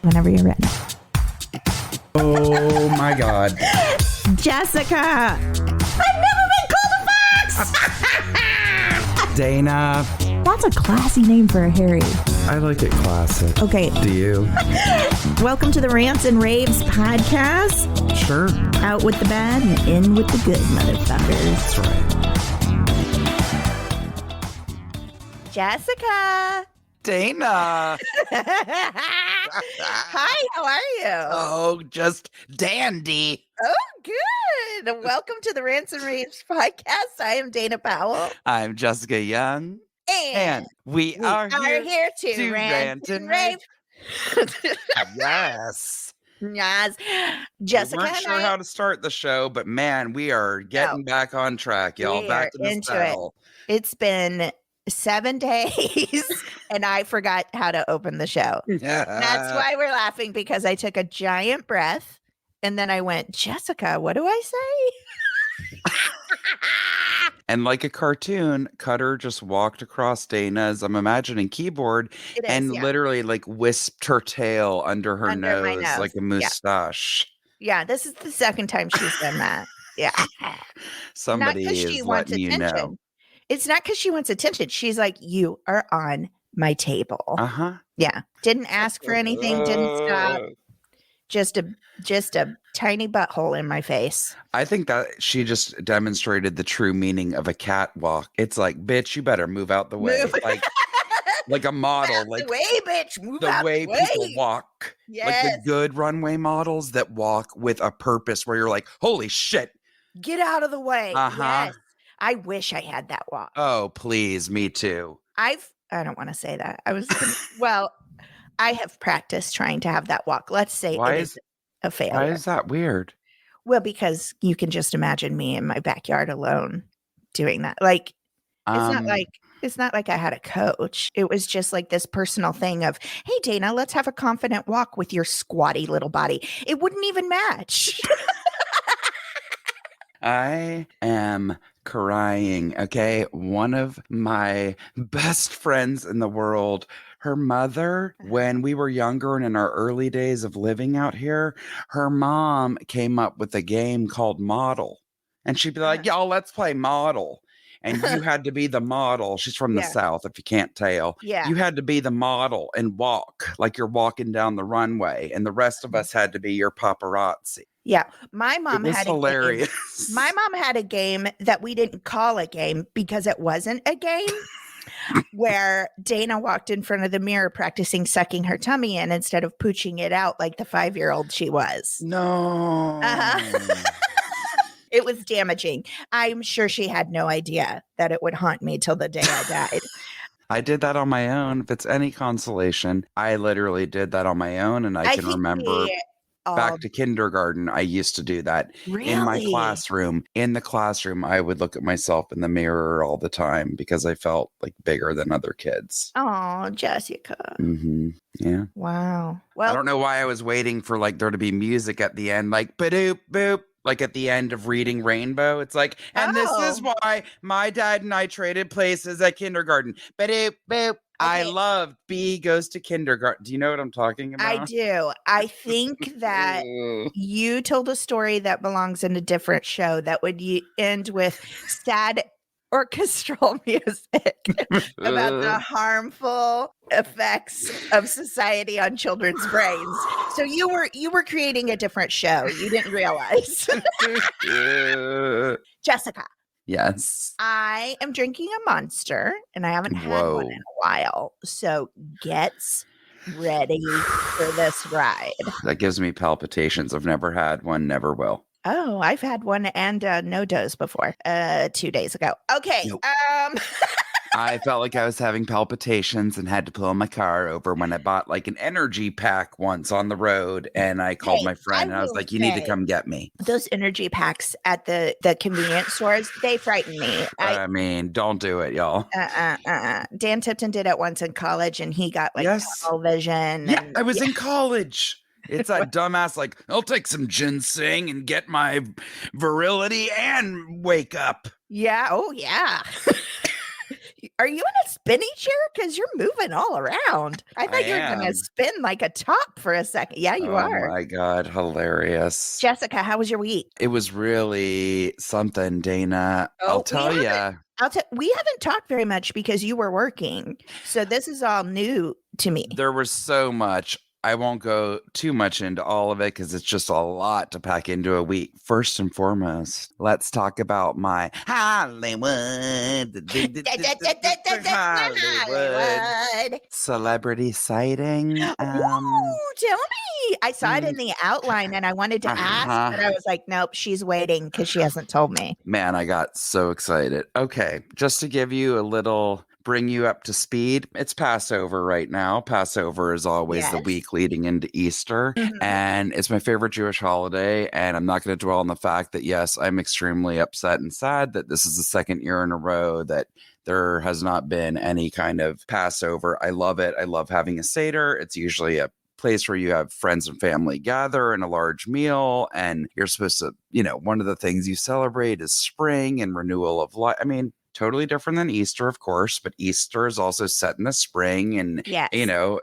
Whenever you're ready. Oh my God. Jessica! I've never been called a fox! Dana. That's a classy name for a Harry. I like it classic. Okay. Do you? Welcome to the Rants and Raves podcast. Sure. Out with the bad and in with the good, motherfuckers. That's right. Jessica! Dana. Hi, how are you? Oh, just dandy. Oh, good. Welcome to the Rants and Raves podcast. I am Dana Powell. I'm Jessica Young. And we are here to rant and rave. Yes. Yes. Jessica, we weren't sure how to start the show, but man, we are getting back on track, y'all. Back to the saddle. It's been 7 days and I forgot how to open the show. That's why we're laughing, because I took a giant breath and then I went, Jessica, what do I say? And like a cartoon, Cutter just walked across Dana's, I'm imagining, keyboard literally like wisped her tail under her nose like a moustache. Yeah, this is the second time she's done that. Yeah. Somebody is letting you know. It's not because she wants attention. She's like, you are on my table. Uh-huh. Yeah. Didn't ask for anything. Didn't stop. Just a tiny butthole in my face. I think that she just demonstrated the true meaning of a catwalk. It's like, bitch, you better move out the way. Like a model. Like the way, bitch. Move the out way the way people walk. Yes. Like the good runway models that walk with a purpose where you're like, holy shit. Get out of the way. Uh-huh. Yes. I wish I had that walk. Oh, please. Me too. I don't want to say that. I have practiced trying to have that walk. Let's say it is a failure. Why is that weird? Well, because you can just imagine me in my backyard alone doing that. Like, it's not like I had a coach. It was just like this personal thing of, hey, Dana, let's have a confident walk with your squatty little body. It wouldn't even match. I am crying. Okay. One of my best friends in the world, her mother, when we were younger and in our early days of living out here, her mom came up with a game called Model. And she'd be like, y'all, let's play Model. And you had to be the model. She's from the South, if you can't tell. Yeah. You had to be the model and walk like you're walking down the runway. And the rest of us had to be your paparazzi. Yeah. My mom had hilarious. My mom had a game that we didn't call a game because it wasn't a game. Where Dana walked in front of the mirror practicing sucking her tummy in instead of pooching it out like the 5-year-old she was. No. It was damaging. I'm sure she had no idea that it would haunt me till the day I died. I did that on my own. If it's any consolation, I literally did that on my own. And I can remember back to kindergarten, I used to do that in my classroom. In the classroom, I would look at myself in the mirror all the time because I felt like bigger than other kids. Oh, Jessica. Mm-hmm. Yeah. Wow. Well, I don't know why I was waiting for like there to be music at the end, like ba-doop boop. Like at the end of Reading Rainbow, it's like, and this is why my dad and I traded places at kindergarten. Ba-doop boop. Okay. I love B Goes to Kindergarten. Do you know what I'm talking about? I do. I think that you told a story that belongs in a different show that would end with sad orchestral music about the harmful effects of society on children's brains. So you were creating a different show. You didn't realize. Jessica. Yes. I am drinking a Monster and I haven't had one in a while. So get ready for this ride. That gives me palpitations. I've never had one, never will. Oh, I've had one and no dose before 2 days ago. Okay. Nope. I felt like I was having palpitations and had to pull my car over when I bought like an energy pack once on the road. And I called my friend and I was like, you need to come get me. Those energy packs at the convenience stores, they frighten me. I mean, don't do it, y'all. Dan Tipton did it once in college and he got like tunnel vision. Yeah, I was in college. It's that dumbass like, I'll take some ginseng and get my virility and wake up. Yeah. Oh, yeah. Are you in a spinny chair? Because you're moving all around. I I thought you were going to am. spin like a top for a second. Yeah, you Oh are. my God, hilarious. Jessica, how was your week? It was really something, Dana. I'll Oh, tell you. we haven't talked very much because you were working. So this is all new to me. There was so much. I won't go too much into all of it because it's just a lot to pack into a week. First and foremost, let's talk about my Hollywood. Hollywood celebrity sighting. Ooh, tell me. I saw it in the outline and I wanted to ask, but I was like, nope, she's waiting because she hasn't told me. Man, I got so excited. Okay, just to give you a little, bring you up to speed, it's Passover right now. Passover is always the week leading into Easter, and it's my favorite Jewish holiday. And I'm not going to dwell on the fact that, yes, I'm extremely upset and sad that this is the second year in a row that there has not been any kind of Passover. I love it. I love having a Seder. It's usually a place where you have friends and family gather in a large meal, and you're supposed to, one of the things you celebrate is spring and renewal of life. I mean, totally different than Easter, of course, but Easter is also set in the spring, and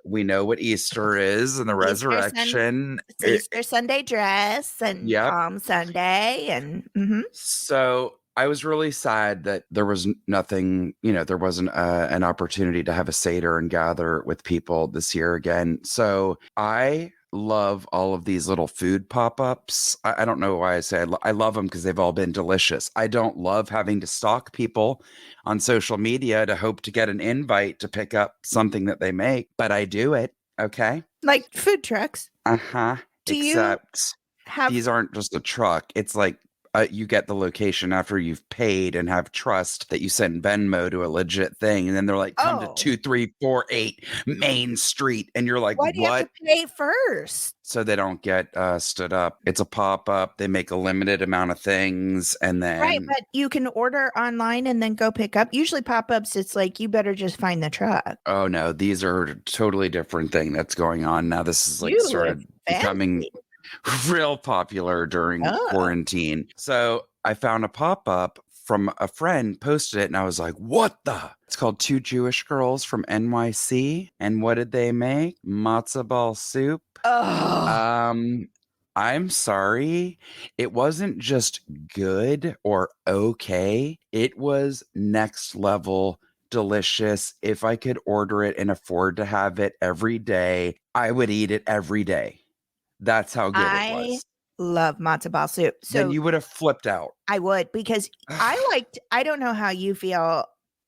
we know what Easter is and the resurrection. Easter Sunday dress and Palm Sunday, and so I was really sad that there was nothing, there wasn't an opportunity to have a Seder and gather with people this year again. So I love all of these little food pop-ups. I don't know why I say I love them because they've all been delicious. I don't love having to stalk people on social media to hope to get an invite to pick up something that they make, but I do it. Okay. Like food trucks. Except these aren't just a truck. It's like, you get the location after you've paid and have trust that you send Venmo to a legit thing. And then they're like, come to 2348 Main Street. And you're like, why do you have to pay first? So they don't get stood up. It's a pop-up. They make a limited amount of things. And then. Right. But you can order online and then go pick up. Usually pop-ups, it's like, you better just find the truck. Oh, no. These are a totally different thing that's going on now. This is like started becoming real popular during quarantine. So I found a pop-up from a friend, posted it, and I was like, what the? It's called Two Jewish Girls from NYC. And what did they make? Matzo ball soup. I'm sorry. It wasn't just good or okay. It was next level delicious. If I could order it and afford to have it every day, I would eat it every day. That's how good it was. I love matzo ball soup. So then you would have flipped out. I would, because I don't know how you feel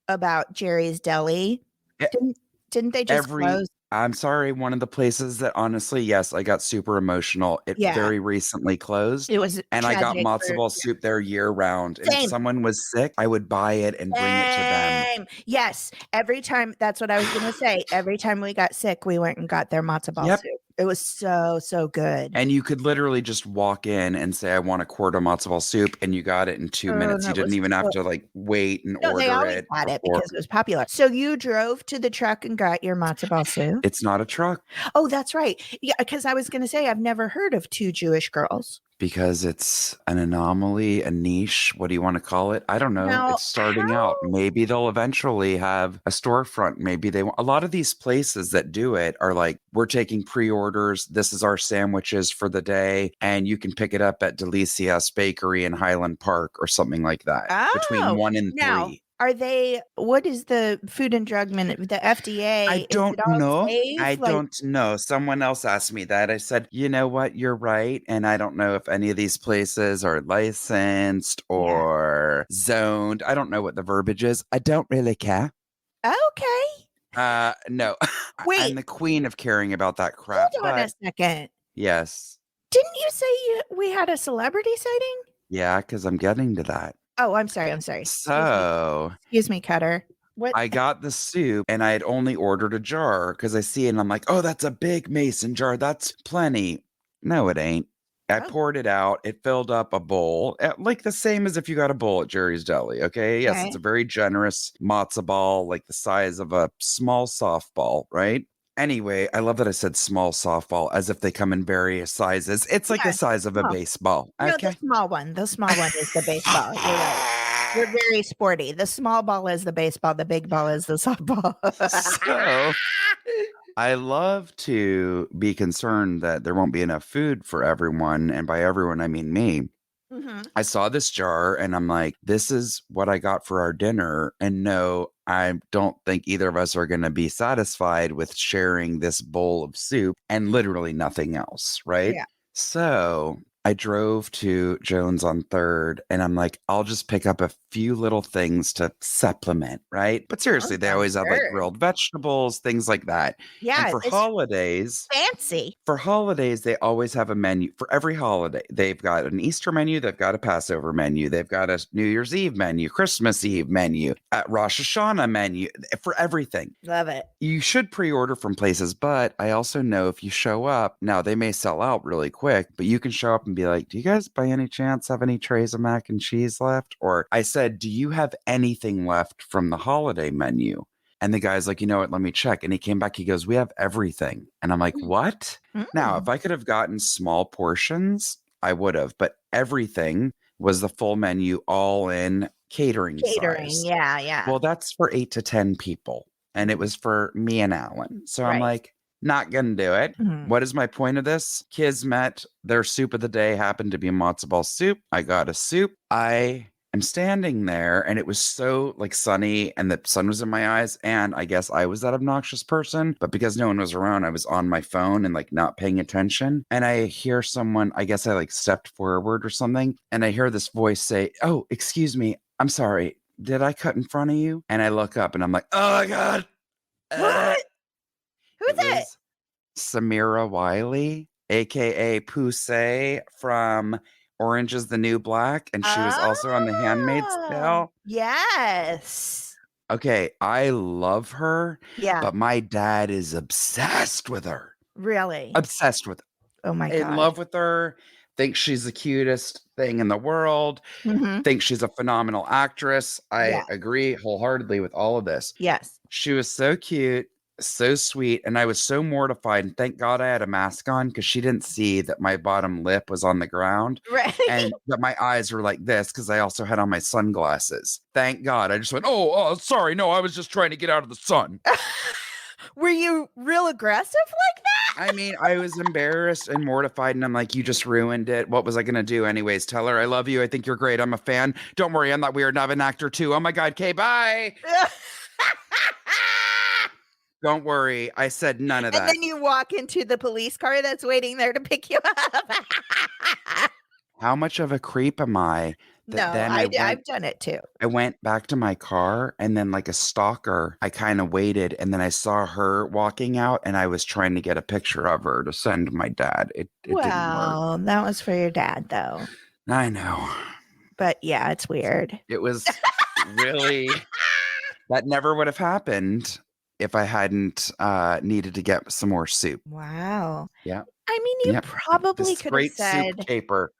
about Jerry's Deli. Didn't they just close? I'm sorry. One of the places that honestly, yes, I got super emotional. It very recently closed. It was and I got matzo ball soup there year round. And if someone was sick, I would buy it and bring it to them. Yes. Every time, that's what I was going to say. Every time we got sick, we went and got their matzo ball soup. It was so good. And you could literally just walk in and say, I want a quart of matzo ball soup, and you got it in 2 minutes. You didn't even have to like wait and order they always it. Had it because it was popular. So you drove to the truck and got your matzo ball soup? It's not a truck. Oh, that's right. Yeah, because I was going to say, I've never heard of Two Jewish Girls. Because it's an anomaly, a niche. What do you want to call it? I don't know. Now, it's starting out. Maybe they'll eventually have a storefront. Maybe they want. A lot of these places that do it are like, we're taking pre-orders. This is our sandwiches for the day. And you can pick it up at Delicias Bakery in Highland Park or something like that. Between 1 and 3. Are they, what is the Food and Drug the FDA? I don't know. I don't know. Someone else asked me that. I said, you know what? You're right. And I don't know if any of these places are licensed or zoned. I don't know what the verbiage is. I don't really care. Okay. No. Wait. I'm the queen of caring about that crap. Hold on a second. Yes. Didn't you say we had a celebrity sighting? Yeah, because I'm getting to that. Oh, I'm sorry. So, excuse me, Cutter. What? I got the soup and I had only ordered a jar because I see it and I'm like, oh, that's a big mason jar. That's plenty. No, it ain't. I poured it out. It filled up a bowl, like the same as if you got a bowl at Jerry's Deli. Okay. Yes, it's a very generous matzo ball, like the size of a small softball, right? Anyway, I love that I said small softball as if they come in various sizes. It's like the size of a baseball. Okay. No, the small one. The small one is the baseball. You're right. We're very sporty. The small ball is the baseball. The big ball is the softball. So I love to be concerned that there won't be enough food for everyone. And by everyone, I mean me. Mhm. I saw this jar and I'm like, this is what I got for our dinner. And no, I don't think either of us are going to be satisfied with sharing this bowl of soup and literally nothing else. Right. Yeah. So I drove to Jones on 3rd and I'm like, I'll just pick up a few little things to supplement. Right. But seriously, they always have like Good. grilled vegetables, things like that. Yeah, And for it's holidays, fancy. they always have a menu for every holiday. They've got an Easter menu, they've got a Passover menu, they've got a New Year's Eve menu, Christmas Eve menu, at Rosh Hashanah menu, for everything. Love it. You should pre-order from places, but I also know if you show up, now they may sell out really quick, but you can show up and be like, do you guys by any chance have any trays of mac and cheese left? Or I said, do you have anything left from the holiday menu? And the guy's like, you know what? Let me check. And he came back. He goes, we have everything. And I'm like, what? Now, if I could have gotten small portions, I would have. But everything was the full menu, all in catering size. Yeah, yeah. Well, that's for 8 to 10 people. And it was for me and Alan. So I'm like, not going to do it. What is my point of this? Kismet, their soup of the day happened to be matzo ball soup. I got a soup. I am standing there and it was so like sunny and the sun was in my eyes. And I guess I was that obnoxious person, but because no one was around, I was on my phone and like not paying attention. And I hear someone, I guess I like stepped forward or something. And I hear this voice say, oh, excuse me. I'm sorry. Did I cut in front of you? And I look up and I'm like, oh my God. What? Who's it? Samira Wiley, aka Poussey from Orange is the New Black. And she was also on The Handmaid's Tale. Yes. Okay, I love her. Yeah. But my dad is obsessed with her. Really? Obsessed with her. Oh my God. In love with her. Thinks she's the cutest thing in the world. Thinks she's a phenomenal actress. I agree wholeheartedly with all of this. Yes. She was so cute, so sweet, and I was so mortified. And thank God I had a mask on because she didn't see that my bottom lip was on the ground. Right. And that my eyes were like this because I also had on my sunglasses. Thank God. I just went, oh, sorry. No, I was just trying to get out of the sun. Were you real aggressive like that? I mean, I was embarrassed and mortified, and I'm like, you just ruined it. What was I going to do anyways? Tell her I love you. I think you're great. I'm a fan. Don't worry. I'm not weird. I'm an actor too. Oh my God. Okay, bye. Don't worry. I said none of that. And then you walk into the police car that's waiting there to pick you up. How much of a creep am I? I've done it too. I went back to my car and then like a stalker, I kind of waited and then I saw her walking out and I was trying to get a picture of her to send to my dad. It didn't work. Well, that was for your dad though. I know. But yeah, it's weird. It was really, that never would have happened if I hadn't needed to get some more soup. Wow. Yeah. I mean, you probably could have said soup caper.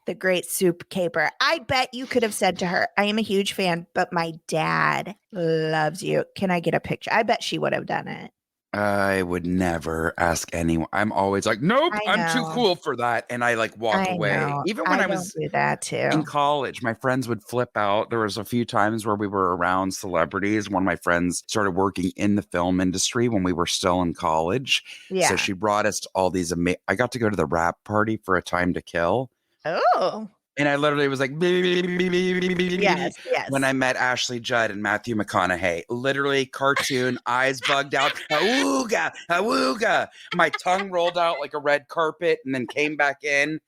The great soup caper. I bet you could have said to her, I am a huge fan, but my dad loves you. Can I get a picture? I bet she would have done it. I would never ask anyone. I'm always like, nope, I'm too cool for that. And I like walk away. Know. Even when I was do that too. In college, my friends would flip out. There was a few times where we were around celebrities. One of my friends started working in the film industry when we were still in college. Yeah. So she brought us to all these I got to go to the rap party for A Time to Kill. Oh. And I literally was like, yes. When I met Ashley Judd and Matthew McConaughey, literally cartoon, eyes bugged out, awooga, awooga. My tongue rolled out like a red carpet and then came back in.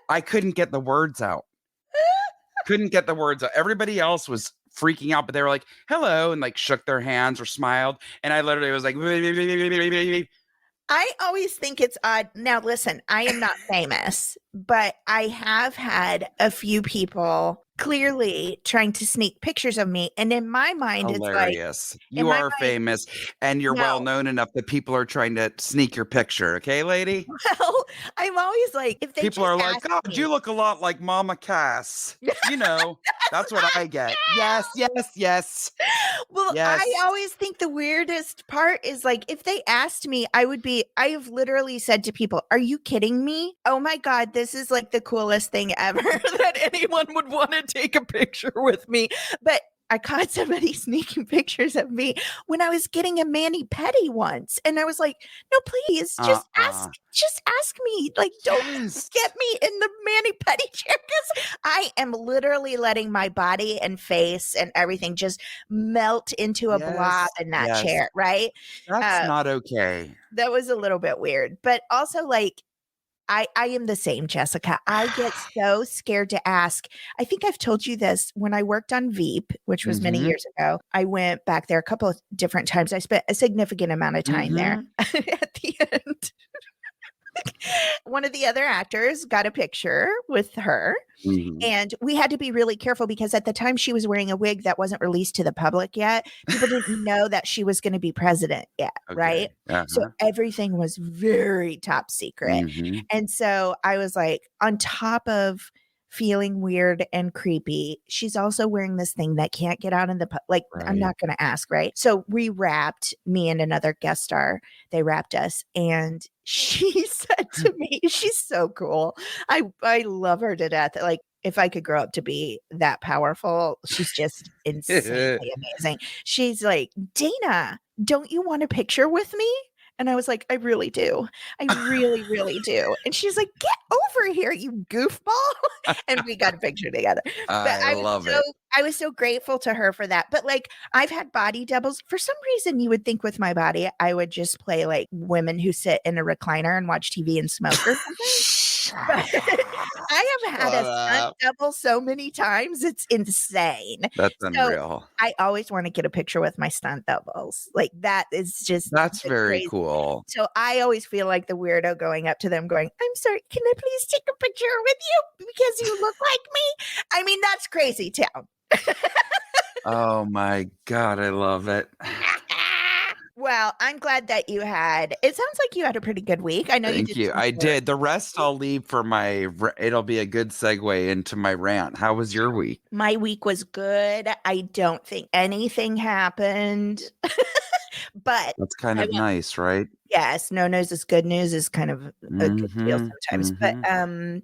I couldn't get the words out. Everybody else was freaking out, but they were like, hello, and like shook their hands or smiled. And I literally was like, I always think it's odd. Now, listen, I am not famous, but I have had a few people clearly trying to sneak pictures of me. And in my mind, hilarious. It's like, you are famous and you're well known enough that people are trying to sneak your picture. Okay, lady? Well, I'm always like, if they People just are like, ask God, me, you look a lot like Mama Cass. You know, that's what I get. Yes, yes, yes, well, I yes. always think the weirdest part is like, if they asked me, I have literally said to people, are you kidding me? Oh my God, this is like the coolest thing ever that anyone would want to take a picture with me. But I caught somebody sneaking pictures of me when I was getting a mani-pedi once. And I was like, no, please, just ask me. Like, don't Yes. get me in the mani-pedi chair, because I am literally letting my body and face and everything just melt into a blob in that Yes. chair, right? That's not okay. That was a little bit weird. But also, like, I am the same, Jessica. I get so scared to ask. I think I've told you this when I worked on Veep, which was many Mhm. years ago. I went back there a couple of different times. I spent a significant amount of time there. At the end, one of the other actors got a picture with her, Mhm. and we had to be really careful because at the time she was wearing a wig that wasn't released to the public yet. People didn't know that she was going to be president yet, right? Okay. So everything was very top secret. Mhm. And so I was like, on top of feeling weird and creepy, she's also wearing this thing that can't get out in the like, I'm Right. not going to ask, right? So we wrapped, me and another guest star, they wrapped us, and she said to me, she's so cool. I love her to death. Like, if I could grow up to be that powerful, she's just insanely amazing. She's like, Dana, don't you want a picture with me? And I was like, I really do. I really, really do. And she's like, get over here, you goofball. And we got a picture together. But I love it. I was so grateful to her for that. But like, I've had body doubles. For some reason, you would think with my body, I would just play like women who sit in a recliner and watch TV and smoke or something. But I have had a stunt double so many times, it's insane. That's So unreal. I always want to get a picture with my stunt doubles. Like, that is just That's the very crazy. cool. So I always feel like the weirdo going up to them going, I'm sorry, can I please take a picture with you because you look like me? I mean, that's crazy town. Oh my God, I love it. Well, I'm glad that it sounds like you had a pretty good week. I know you Thank did you. some I work. did. The rest I'll leave for it'll be a good segue into my rant. How was your week? My week was good. I don't think anything happened. But That's kind of nice, right? yes, no news is good news is kind of a good deal sometimes. But yeah,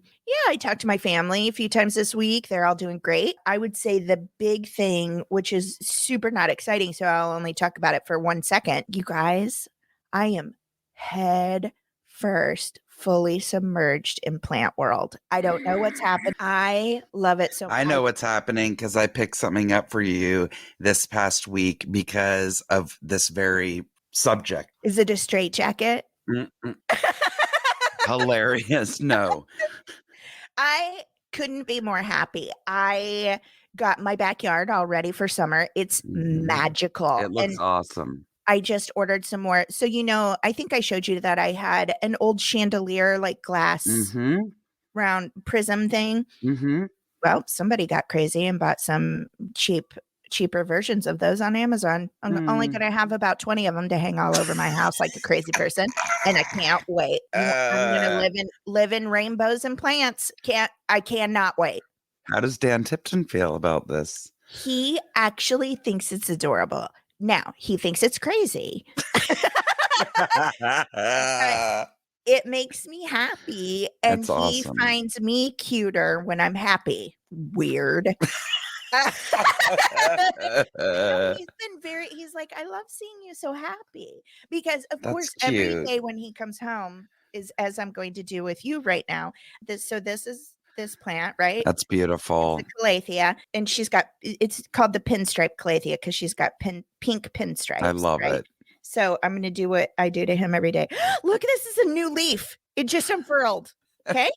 I talked to my family a few times this week. They're all doing great. I would say the big thing, which is super not exciting, so I'll only talk about it for 1 second. You guys, I am head first fully submerged in plant world. I don't know what's happened. I love it so much. I know what's happening because I picked something up for you this past week because of this very subject. Is it a straight jacket? Hilarious. No. I couldn't be more happy. I got my backyard all ready for summer. It's magical. It looks awesome. I just ordered some more. So, I think I showed you that I had an old chandelier, like glass round prism thing. Well, somebody got crazy and bought some cheaper versions of those on Amazon. I'm only going to have about 20 of them to hang all over my house like a crazy person, and I can't wait. I'm going to live in rainbows and plants. I cannot wait. How does Dan Tipton feel about this? He actually thinks it's adorable. Now, he thinks it's crazy. It makes me happy, and he finds me cuter when I'm happy. Weird. He's like, I love seeing you so happy, because of course every day when he comes home is as I'm going to do with you right now. This is this plant, right? That's beautiful. It's a Calathea, and it's called the Pinstripe Calathea because she's got pink pinstripes. I love it. So I'm going to do what I do to him every day. Look, this is a new leaf. It just unfurled. Okay.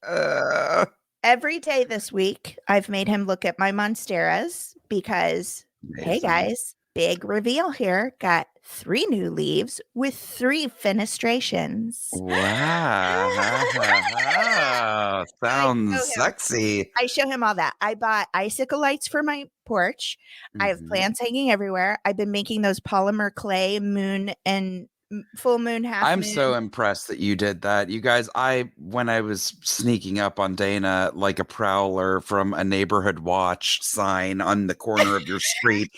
Every day this week, I've made him look at my monsteras because, hey guys, big reveal here. Got 3 new leaves with 3 fenestrations. Wow. Sounds sexy. I show him all that. I bought icicle lights for my porch. I have plants hanging everywhere. I've been making those polymer clay moon and full moon, half I'm moon. so impressed that you did that. You guys, when I was sneaking up on Dana like a prowler from a neighborhood watch sign on the corner of your street,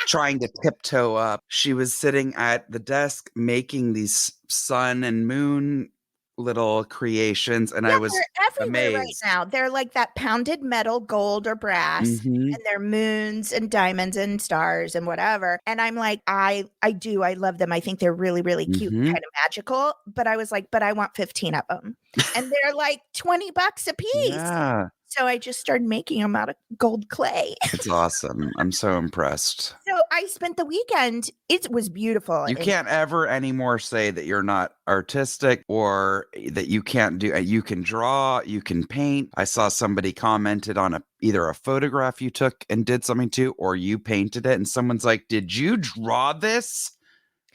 trying to tiptoe up, she was sitting at the desk making these sun and moon little creations, and I was they're everywhere right amazed. now. They're like that pounded metal, gold or brass, and they're moons and diamonds and stars and whatever. And I'm like, I love them. I think they're really, really cute, and kind of magical. But I was like, but I want 15 of them, and they're like $20 a piece. Yeah. So I just started making them out of gold clay. It's awesome. I'm so impressed. So I spent the weekend. It was beautiful. You can't ever anymore say that you're not artistic or that you can't do. You can draw, you can paint. I saw somebody commented on either a photograph you took and did something to, or you painted it, and someone's like, "Did you draw this?"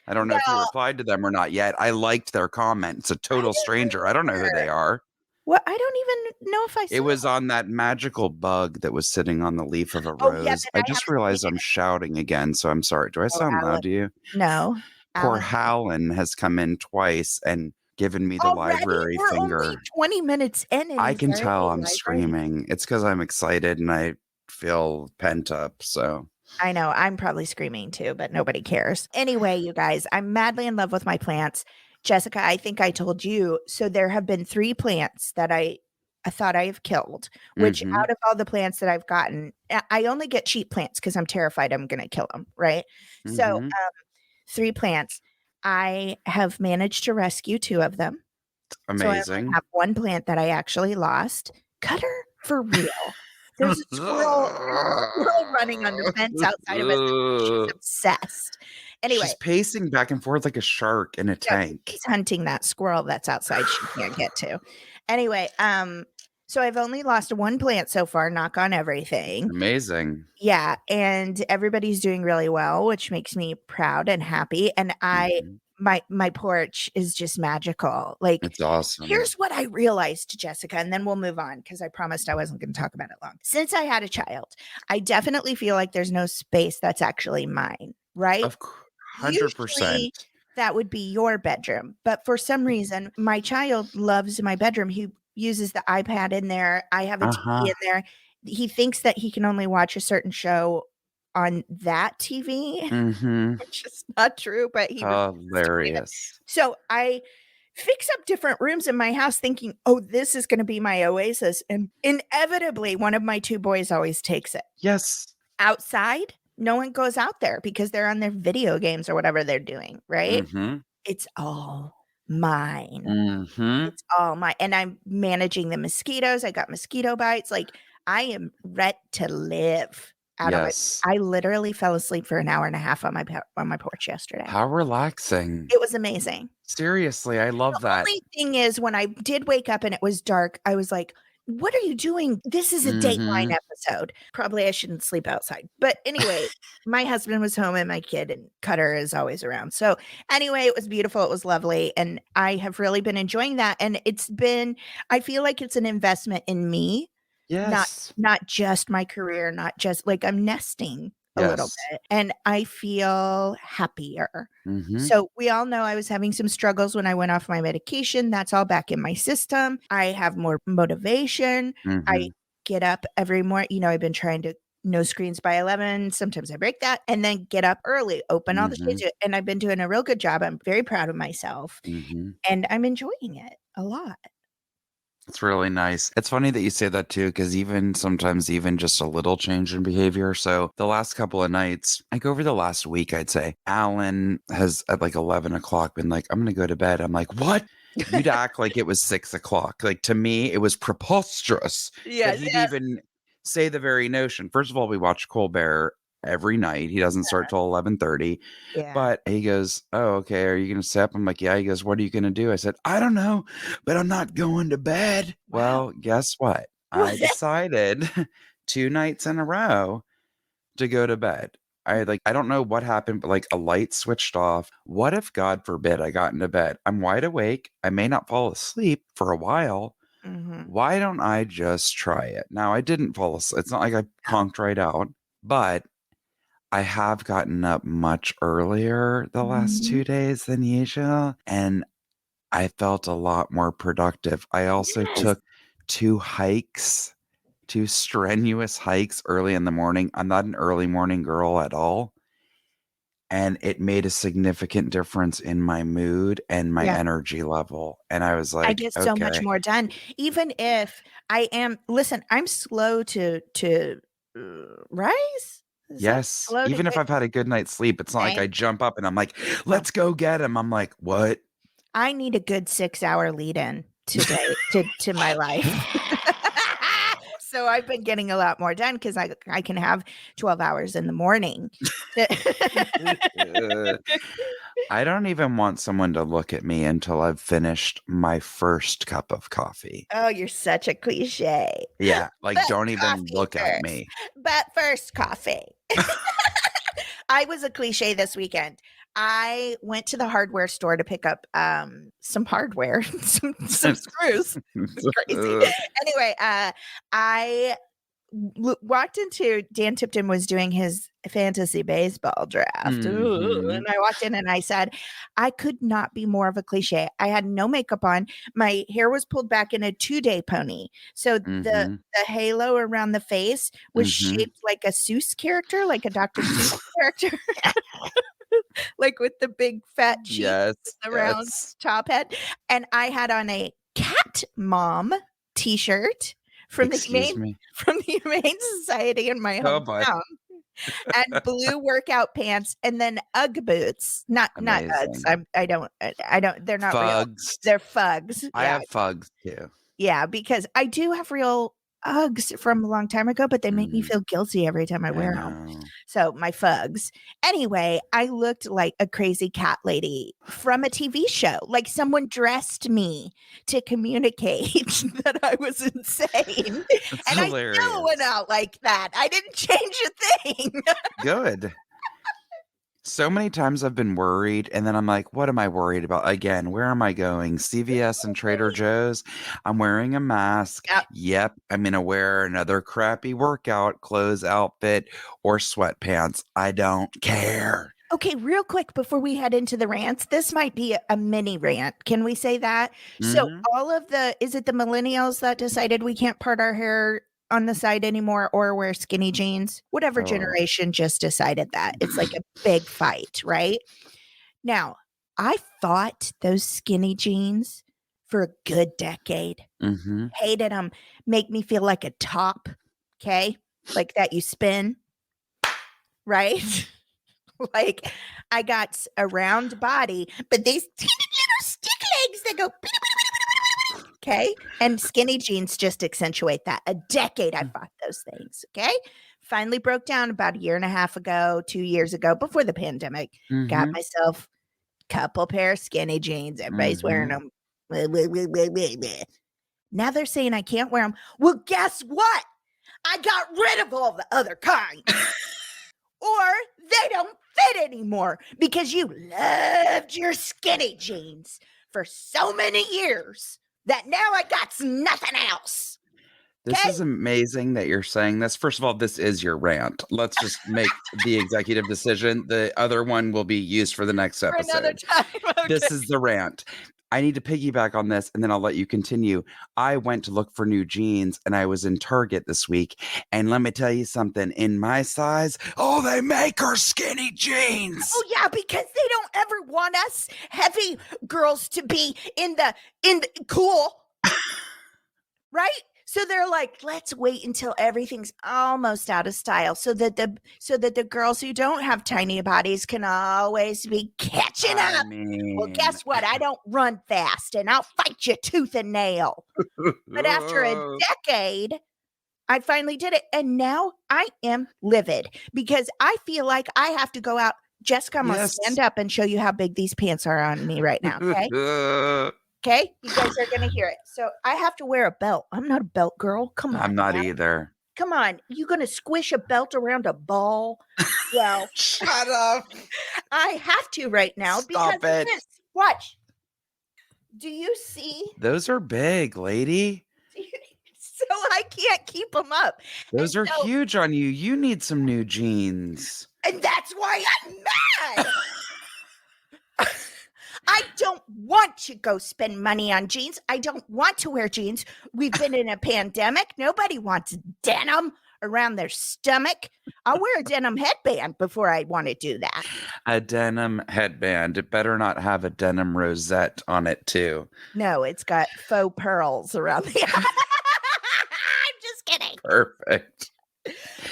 I don't know if you replied to them or not yet. I liked their comment. It's a total stranger. I don't know who they are. Well, I don't even know if I saw It was on that magical bug that was sitting on the leaf of a rose. Yeah, I just realized I'm shouting again, so I'm sorry. Do I sound loud to you? No. Poor Hallen has come in twice and given me the library We're finger. only 20 minutes in. I can tell I'm screaming. It's because I'm excited and I feel pent up, so. I know. I'm probably screaming too, but nobody cares. Anyway, you guys, I'm madly in love with my plants. Jessica, I think I told you. So there have been 3 plants that I thought I have killed, which out of all the plants that I've gotten, I only get cheap plants because I'm terrified I'm going to kill them. Right. So 3 plants. I have managed to rescue 2 of them. Amazing. So I have 1 plant that I actually lost. Cutter for real. There's a squirrel running on the fence outside of us. She's obsessed. Anyway, she's pacing back and forth like a shark in a tank. He's hunting that squirrel that's outside she can't get to. Anyway, so I've only lost 1 plant so far, knock on everything. Amazing. Yeah, and everybody's doing really well, which makes me proud and happy. And my porch is just magical. Like, it's awesome. Here's what I realized, Jessica, and then we'll move on because I promised I wasn't going to talk about it long. Since I had a child, I definitely feel like there's no space that's actually mine, right? Of 100%. Usually, that would be your bedroom. But for some reason, my child loves my bedroom. He uses the iPad in there. I have a TV in there. He thinks that he can only watch a certain show on that TV, which is not true, but he hilarious. So I fix up different rooms in my house thinking, oh, this is going to be my oasis. And inevitably, one of my 2 boys always takes it. Yes. Outside, no one goes out there because they're on their video games or whatever they're doing, right? It's all mine. It's all mine. And I'm managing the mosquitoes. I got mosquito bites. Like, I am ready to live out of it. I literally fell asleep for an hour and a half on my porch yesterday. How relaxing. It was amazing. Seriously, I love that. The only thing is, when I did wake up and it was dark, I was like, what are you doing? This is a Dateline episode. Probably I shouldn't sleep outside. But anyway, my husband was home and my kid and Cutter is always around. So anyway, it was beautiful. It was lovely. And I have really been enjoying that. And I feel like it's an investment in me. Yes. Not just my career, not just like I'm nesting a little bit, and I feel happier. So we all know I was having some struggles when I went off my medication. That's all back in my system. I have more motivation. I get up every morning. I've been trying to no screens by 11. Sometimes I break that, and then get up early, open all the shades, and I've been doing a real good job. I'm very proud of myself, and I'm enjoying it a lot. It's really nice. It's funny that you say that too, because sometimes just a little change in behavior. So the last couple of nights, like over the last week, I'd say Alan has at like 11 o'clock been like, I'm going to go to bed. I'm like, what? You'd act like it was 6 o'clock. Like, to me, it was preposterous that he'd even say the very notion. First of all, we watch Colbert every night. He doesn't start till 11:30. But he goes, oh, okay, are you gonna stay up? I'm like, yeah. He goes, what are you gonna do? I said, I don't know, but I'm not going to bed. Well, guess what? I decided 2 nights in a row to go to bed. I don't know what happened, but like a light switched off. What if, God forbid, I got into bed? I'm wide awake. I may not fall asleep for a while. Why don't I just try it? Now, I didn't fall asleep. It's not like I conked right out, but I have gotten up much earlier the last 2 days than usual, and I felt a lot more productive. I also Yes. took 2 hikes, 2 strenuous hikes early in the morning. I'm not an early morning girl at all, and it made a significant difference in my mood and my Yeah. energy level, and I was I like, get so much "Okay." more done. Even if I am listen, I'm slow to rise? Is that Yes, slow to even if get I've had a good night's sleep, it's not like I thank jump up and I'm like, no. "Let's go get him." I'm like, "What?" I need a good 6-hour lead in today to my life. So I've been getting a lot more done because I can have 12 hours in the morning. I don't even want someone to look at me until I've finished my first cup of coffee. Oh, you're such a cliche. Yeah, like, But don't even coffee look at first. me. But first, coffee. I was a cliche this weekend. I went to the hardware store to pick up some hardware, some screws. Crazy. Anyway, I walked into Dan Tipton was doing his fantasy baseball draft. Ooh, and Mhm, I walked in and I said, I could not be more of a cliche. I had no makeup on. My hair was pulled back in a 2-day pony. So mhm, the halo around the face was mhm. shaped like a Seuss character, like a Dr. Seuss character, like with the big fat cheek Yes, and the round yes. top head. And I had on a cat mom t-shirt from the Excuse humane me? from the Humane Society in my Oh, boy. hometown and blue workout pants and then Ugg boots. Not Uggs. Amazing. I don't they're not real. Fugs. They're Fugs. I Yeah. have Fugs too. Yeah, because I do have real Uggs from a long time ago, but they make me Mm, feel guilty every time I I wear them. know. So my Fugs. Anyway, I looked like a crazy cat lady from a TV show. Like someone dressed me to communicate that I was insane. It's And I still went hilarious. out like that. I didn't change a thing. Good. So many times I've been worried, and then I'm like, what am I worried about? Again, where am I going? CVS and Trader Joe's? I'm wearing a mask. Yep. Yep, I'm going to wear another crappy workout clothes outfit or sweatpants. I don't care. Okay, real quick before we head into the rants, this might be a mini rant. Can we say that? So, Hmm. all of is it the millennials that decided we can't part our hair on the side anymore or wear skinny jeans? Whatever Oh. generation just decided that. It's like a big fight, right? Now, I fought those skinny jeans for a good decade. Hmm. Hated them. Make me feel like a top, okay? Like that you spin, right? Like I got a round body, but these teeny little stick legs that go okay. And skinny jeans just accentuate that. A decade I fought those things. Okay. Finally broke down about a year and a half ago, 2 years ago, before the pandemic. Got Hmm. myself a couple pair of skinny jeans. Everybody's wearing Hmm. them. Now they're saying I can't wear them. Well, guess what? I got rid of all the other kinds. Or they don't fit anymore because you loved your skinny jeans for so many years that now I got nothing else. This Okay? is amazing that you're saying this. First of all, this is your rant. Let's just make the executive decision. The other one will be used for the next For another episode. time. Okay. This is the rant. I need to piggyback on this and then I'll let you continue. I went to look for new jeans and I was in Target this week. And let me tell you something in my size, oh, they make our skinny jeans. Oh yeah, because they don't ever want us heavy girls to be in the cool. Right? So they're like, let's wait until everything's almost out of style so that the girls who don't have tiny bodies can always be catching I up. Well, mean, guess what? I don't run fast and I'll fight you tooth and nail. But after a decade, I finally did it. And now I am livid because I feel like I have to go out. Jessica, I'm going to yes. stand up and show you how big these pants are on me right now. Okay. Okay, you guys are gonna hear it. So I have to wear a belt. I'm not a belt girl. Come on, I'm not now. either. Come on. You gonna squish a belt around a ball? Well, Shut up. I have to right now because Stop of it. this. Watch. Do you see? Those are big, lady. So I can't keep them up. Those And are so huge on you. You need some new jeans. And that's why I'm mad. I don't want to go spend money on jeans. I don't want to wear jeans. We've been in a pandemic. Nobody wants denim around their stomach. I'll wear a denim headband before I want to do that. A denim headband. It better not have a denim rosette on it too. No, it's got faux pearls around the I'm just kidding. Perfect.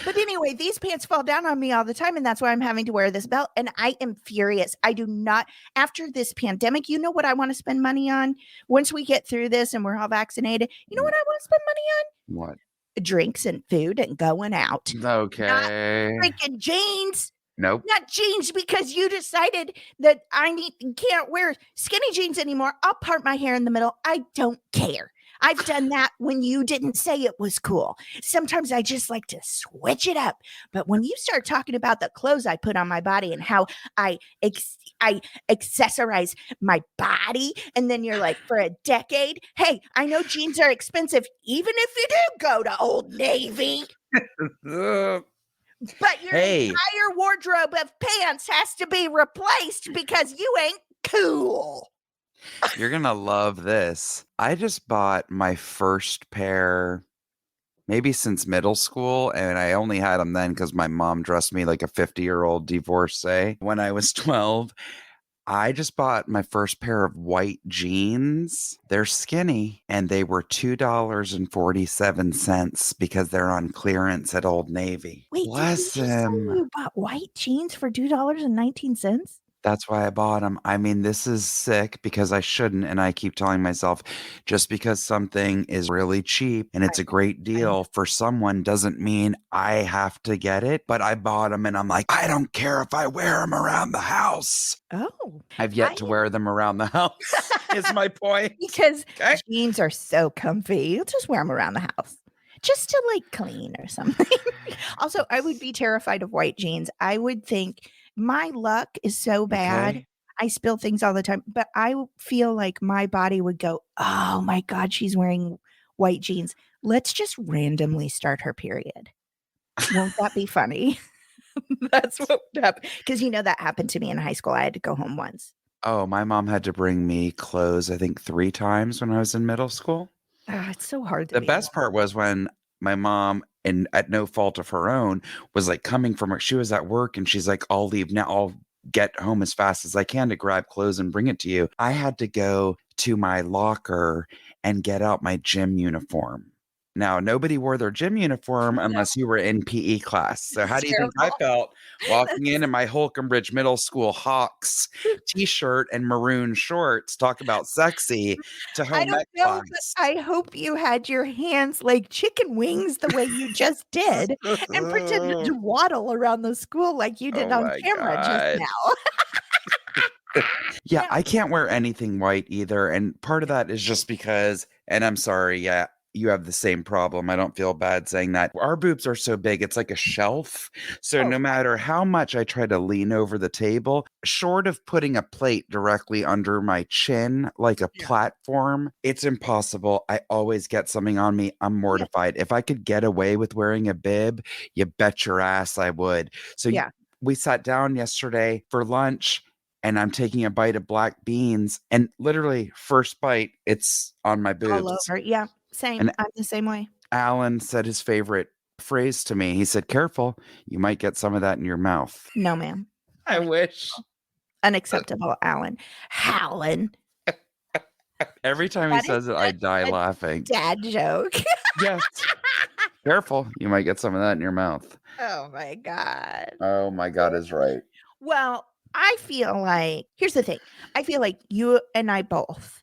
But anyway, these pants fall down on me all the time, and that's why I'm having to wear this belt. And I am furious. I do not, after this pandemic, you know what I want to spend money on? Once we get through this and we're all vaccinated, you know what I want to spend money on? What? Drinks and food and going out. Okay. Not freaking jeans. Nope. Not jeans because you decided that can't wear skinny jeans anymore. I'll part my hair in the middle. I don't care. I've done that when you didn't say it was cool. Sometimes I just like to switch it up. But when you start talking about the clothes I put on my body and how I accessorize my body, and then you're like, for a decade, hey, I know jeans are expensive, even if you do go to Old Navy. But your entire wardrobe of pants has to be replaced because you ain't cool. You're going to love this. I just bought my first pair maybe since middle school, and I only had them then because my mom dressed me like a 50-year-old divorcee when I was 12. I just bought my first pair of white jeans. They're skinny, and they were $2.47 because they're on clearance at Old Navy. Wait, bless did you him. say you bought white jeans for $2.19? That's why I bought them. I mean, this is sick because I shouldn't. And I keep telling myself, just because something is really cheap and it's a great deal for someone doesn't mean I have to get it. But I bought them and I'm like, I don't care if I wear them around the house. Oh. I've yet to wear them around the house, is my point. Because jeans are so comfy. You'll just wear them around the house. Just to like clean or something. Also, I would be terrified of white jeans. I would think my luck is so bad. Okay. I spill things all the time, but I feel like my body would go, oh my God, she's wearing white jeans. Let's just randomly start her period. Won't that be funny? That's what would happen. Because you know that happened to me in high school. I had to go home once. Oh, my mom had to bring me clothes, I think 3 times when I was in middle school. It's so hard to The be best part was when my mom, and at no fault of her own, was like coming from her. She was at work and she's like, I'll leave now. I'll get home as fast as I can to grab clothes and bring it to you. I had to go to my locker and get out my gym uniform. Now, nobody wore their gym uniform unless you were in PE class. So how do you think I felt walking in my Holcomb-Bridge Middle School Hawks t-shirt and maroon shorts, talk about sexy, to home ec class? I hope you had your hands like chicken wings the way you just did and pretended to waddle around the school like you did on camera just now. Yeah, I can't wear anything white either. And part of that is just because, and I'm sorry, you have the same problem. I don't feel bad saying that. Our boobs are so big, it's like a shelf. So no matter how much I try to lean over the table, short of putting a plate directly under my chin, like a platform, it's impossible. I always get something on me. I'm mortified. If I could get away with wearing a bib, you bet your ass I would. So we sat down yesterday for lunch, and I'm taking a bite of black beans, and literally first bite, it's on my boobs. All over. Yeah, same. And I'm the same way. Alan said his favorite phrase to me. He said, careful, you might get some of that in your mouth. No, ma'am. I wish. Unacceptable, Alan. Howlin'. Every time he says it, I die laughing. Dad joke. Yes. Careful, you might get some of that in your mouth. Oh my God. Oh my God is right. Well, I feel like, here's the thing. I feel like you and I both,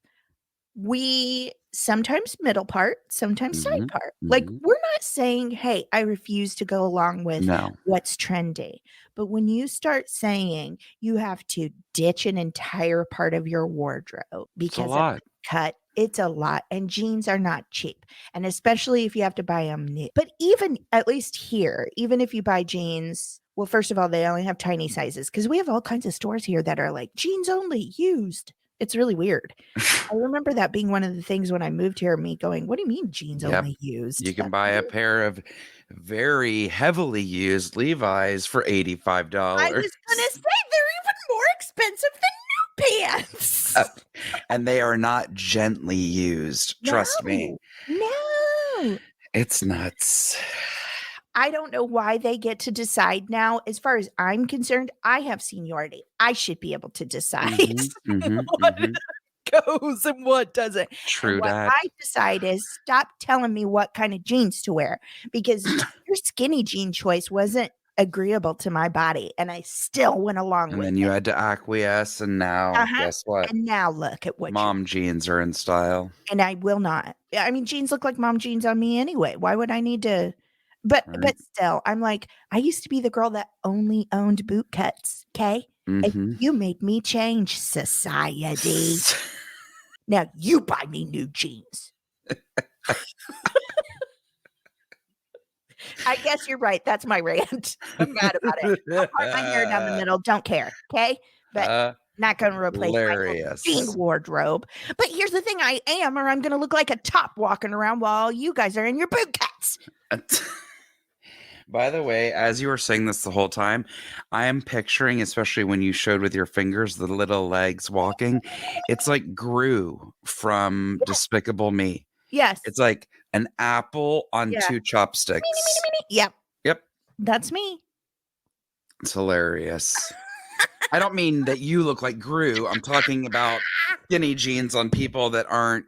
we sometimes middle part, sometimes side part. Like we're not saying, hey, I refuse to go along with what's trendy. But when you start saying you have to ditch an entire part of your wardrobe because of cut, it's a lot. And jeans are not cheap. And especially if you have to buy them new. But even, at least here, even if you buy jeans, well, first of all, they only have tiny sizes because we have all kinds of stores here that are like jeans only used. It's really weird. I remember that being one of the things when I moved here, me going, what do you mean jeans Yep. only used? You can That's buy a weird. pair of very heavily used Levi's for I $85. was gonna say they're even more expensive than new pants. And they are not gently used. Trust me. No. It's nuts. I don't know why they get to decide now. As far as I'm concerned, I have seniority. I should be able to decide what goes and what doesn't. And True what that. I decide is stop telling me what kind of jeans to wear because your skinny jean choice wasn't agreeable to my body. And I still went along And with then you it. had to acquiesce, and now, Uh-huh. guess what? And now look at what you're Mom jeans are in style. and I will not. I mean, jeans look like mom jeans on me anyway. Why would I need to? But Right? still, I'm like, I used to be the girl that only owned boot cuts. Okay, and Mm-hmm. you made me change society. Now you buy me new jeans. I guess you're right. That's my rant. I'm mad about it. I'll part my hair down the middle. Don't care. Okay, but not going to replace my whole jean Hilarious. wardrobe. But here's the thing: I am, or I'm going to look like a top walking around while you guys are in your boot cuts. By the way, as you were saying this the whole time, I am picturing, especially when you showed with your fingers the little legs walking, it's like Gru from Despicable Me. Yes. It's like an apple on Yeah. two chopsticks. Yep. Yep. That's me. It's hilarious. I don't mean that you look like Gru. I'm talking about skinny jeans on people that aren't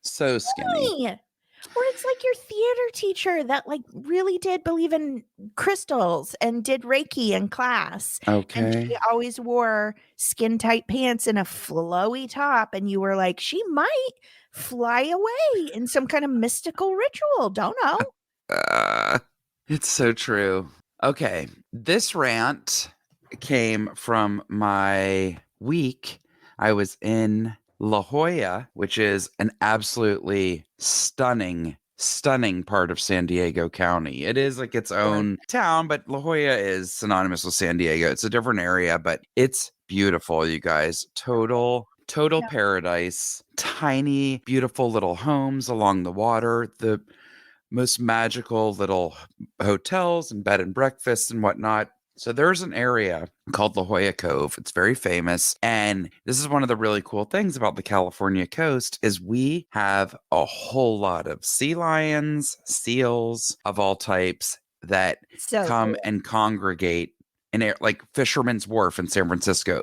so skinny. Or it's like your theater teacher that like really did believe in crystals and did Reiki in class. And Okay. she always wore skin tight pants and a flowy top. And you were like, she might fly away in some kind of mystical ritual. Don't know. It's so true. Okay. This rant came from my week. I was in La Jolla, which is an absolutely stunning part of San Diego County. It is like its own town, but La Jolla is synonymous with San Diego. It's a different area, but it's beautiful, you guys. Total paradise. Tiny, beautiful little homes along the water. The most magical little hotels and bed and breakfasts and whatnot. So there's an area called Jolla Cove. It's very famous. And this is one of the really cool things about the California coast is we have a whole lot of sea lions, seals of all types that come and congregate in like Fisherman's Wharf in San Francisco.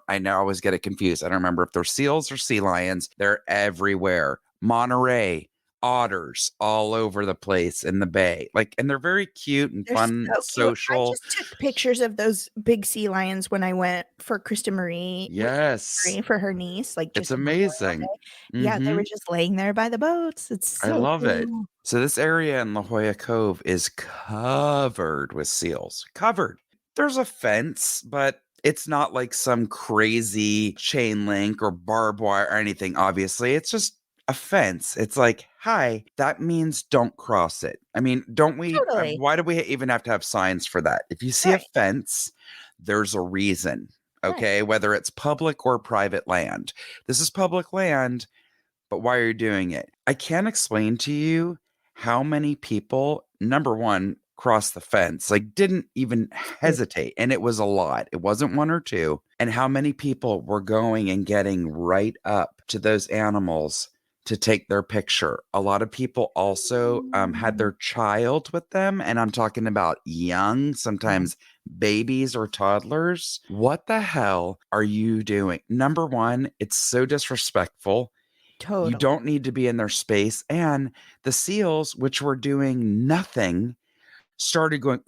I now always get it confused. I don't remember if they're seals or sea lions. They're everywhere. Monterey, otters all over the place in the bay. Like, and they're very cute and fun, social. I just took pictures of those big sea lions when I went for Krista Marie. Yes. For her niece. Like, just it's amazing. Yeah, they were just laying there by the boats. It's so I love it. cool. So this area in La Jolla Cove is covered with seals. Covered. There's a fence, but it's not like some crazy chain link or barbed wire or anything, obviously. It's just a fence. It's like, hi, that means don't cross it. I mean, don't we? Totally. Why do we even have to have signs for that? If you see a fence, there's a reason, okay? Whether it's public or private land. This is public land, but why are you doing it? I can't explain to you how many people, number one, crossed the fence, like didn't even hesitate. And it was a lot. It wasn't one or two. And how many people were going and getting right up to those animals to take their picture. A lot of people also had their child with them. And I'm talking about young, sometimes babies or toddlers. What the hell are you doing? Number one, it's so disrespectful. Totally. You don't need to be in their space. And the seals, which were doing nothing, started going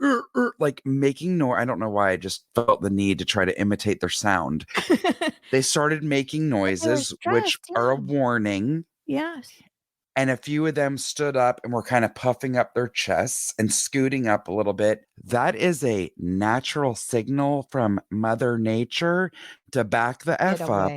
like making noise. I don't know why. I just felt the need to try to imitate their sound. They started making noises, which are a warning. Yes. And a few of them stood up and were kind of puffing up their chests and scooting up a little bit. That is a natural signal from Mother Nature to back the F up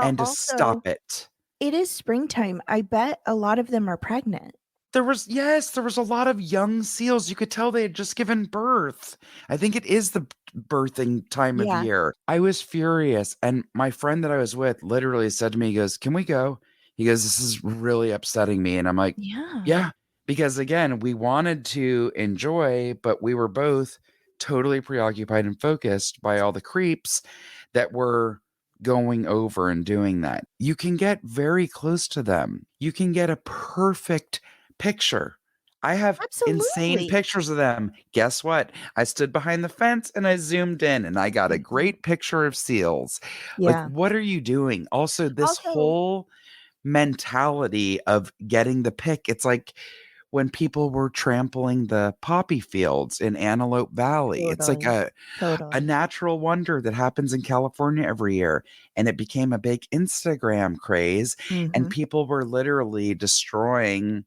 and to stop it. It is springtime. I bet a lot of them are pregnant. There was a lot of young seals. You could tell they had just given birth. I think it is the birthing time of Yeah. year. I was furious. And my friend that I was with literally said to me, he goes, "Can we go?" He goes, "This is really upsetting me." And I'm like, Yeah. yeah, because again, we wanted to enjoy, but we were both totally preoccupied and focused by all the creeps that were going over and doing that. You can get very close to them. You can get a perfect picture. I have insane Absolutely. pictures of them. Guess what? I stood behind the fence and I zoomed in and I got a Mhm. great picture of seals. Like, Yeah. what are you doing? Also, this Also, whole mentality of getting the pick, it's like when people were trampling the poppy fields in Antelope Valley. It's like totally. a Totally. natural wonder that happens in California every year. And it became a big Instagram craze. And Mhm. people were literally destroying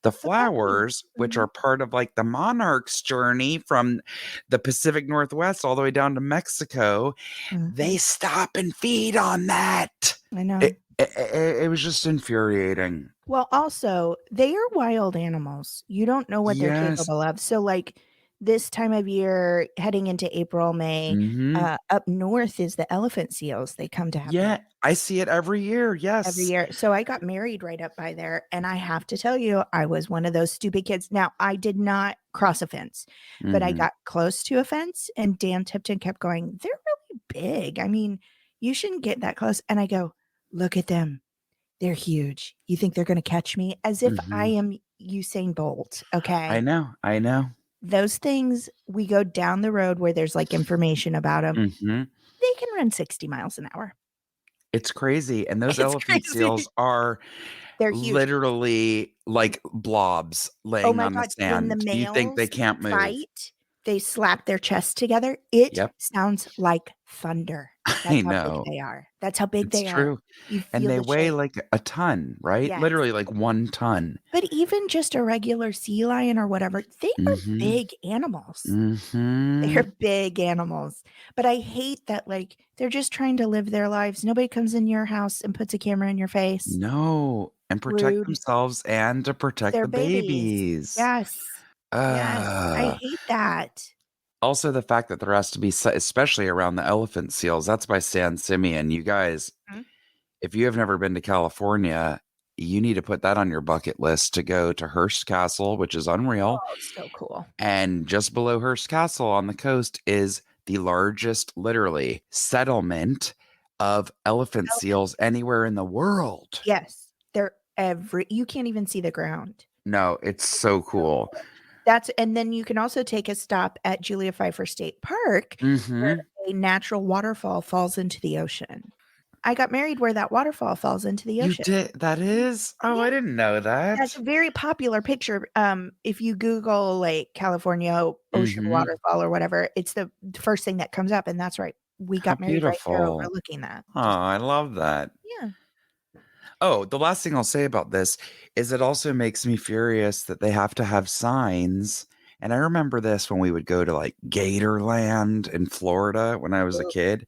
the The puppies. flowers, which Mhm. are part of like the monarch's journey from the Pacific Northwest all the way down to Mexico. Mhm. They stop and feed on that. I know. It was just infuriating. Well, also, they are wild animals. You don't know what they're Yes. capable of. So, like, this time of year, heading into April, May, Hmm. up north is the elephant seals. They come to have their Yeah, I see it every year. every Yes. year. So I got married right up by there, and I have to tell you, I was one of those stupid kids. Now, I did not cross a fence, but I Hmm. got close to a fence, and Dan Tipton kept going, "They're really big. I mean, you shouldn't get that close." And I go, "Look at them. They're huge. You think they're gonna catch me?" As if I Hmm. am Usain Bolt, I okay? know. I know. Those things, we go down the road where there's, like, information about them. Hmm. They can run 60 miles an hour. It's crazy. And those It's elephant crazy. seals are They're huge. literally like blobs Oh laying my on the god, when the sand. You think they males can't move. fight, they slap their chests together, it Yep. sounds like thunder. That's I how big know. they are. That's how big It's they are. true. You And feel they the weigh shake. like a ton, right? Yes. Literally like 1 ton. But even just a regular sea lion or whatever, they are Hmm. big animals. Hmm. They're big animals. But I hate that, like, they're just trying to live their lives. Nobody comes in your house and puts a camera in your face. No. And protect Rude. themselves and to protect They're the babies. babies. Yes. Yes. I Uh, hate that. Also, the fact that there has to be, especially around the elephant seals, that's by San Simeon. You guys, Mhm. if you have never been to California, you need to put that on your bucket list to go to Hearst Castle, which is unreal. Oh, so cool. And just below Hearst Castle on the coast is the largest, literally, settlement of elephant seals anywhere in the world. Yes, they're you can't even see the ground. No, it's so So cool. cool. That's and then you can also take a stop at Julia Pfeiffer State Park, where Hmm. a natural waterfall falls into the ocean. I got married where that waterfall falls into the You ocean. did? That is? Oh, Yeah, I didn't know that's that. a very popular picture. If you Google, like, California ocean Hmm. waterfall or whatever, it's the first thing that comes up, and that's right. We How got married right there beautiful. overlooking that. Oh, Just I love that. yeah. Oh, the last thing I'll say about this is it also makes me furious that they have to have signs. And I remember this when we would go to like Gatorland in Florida when I was a Ugh. kid.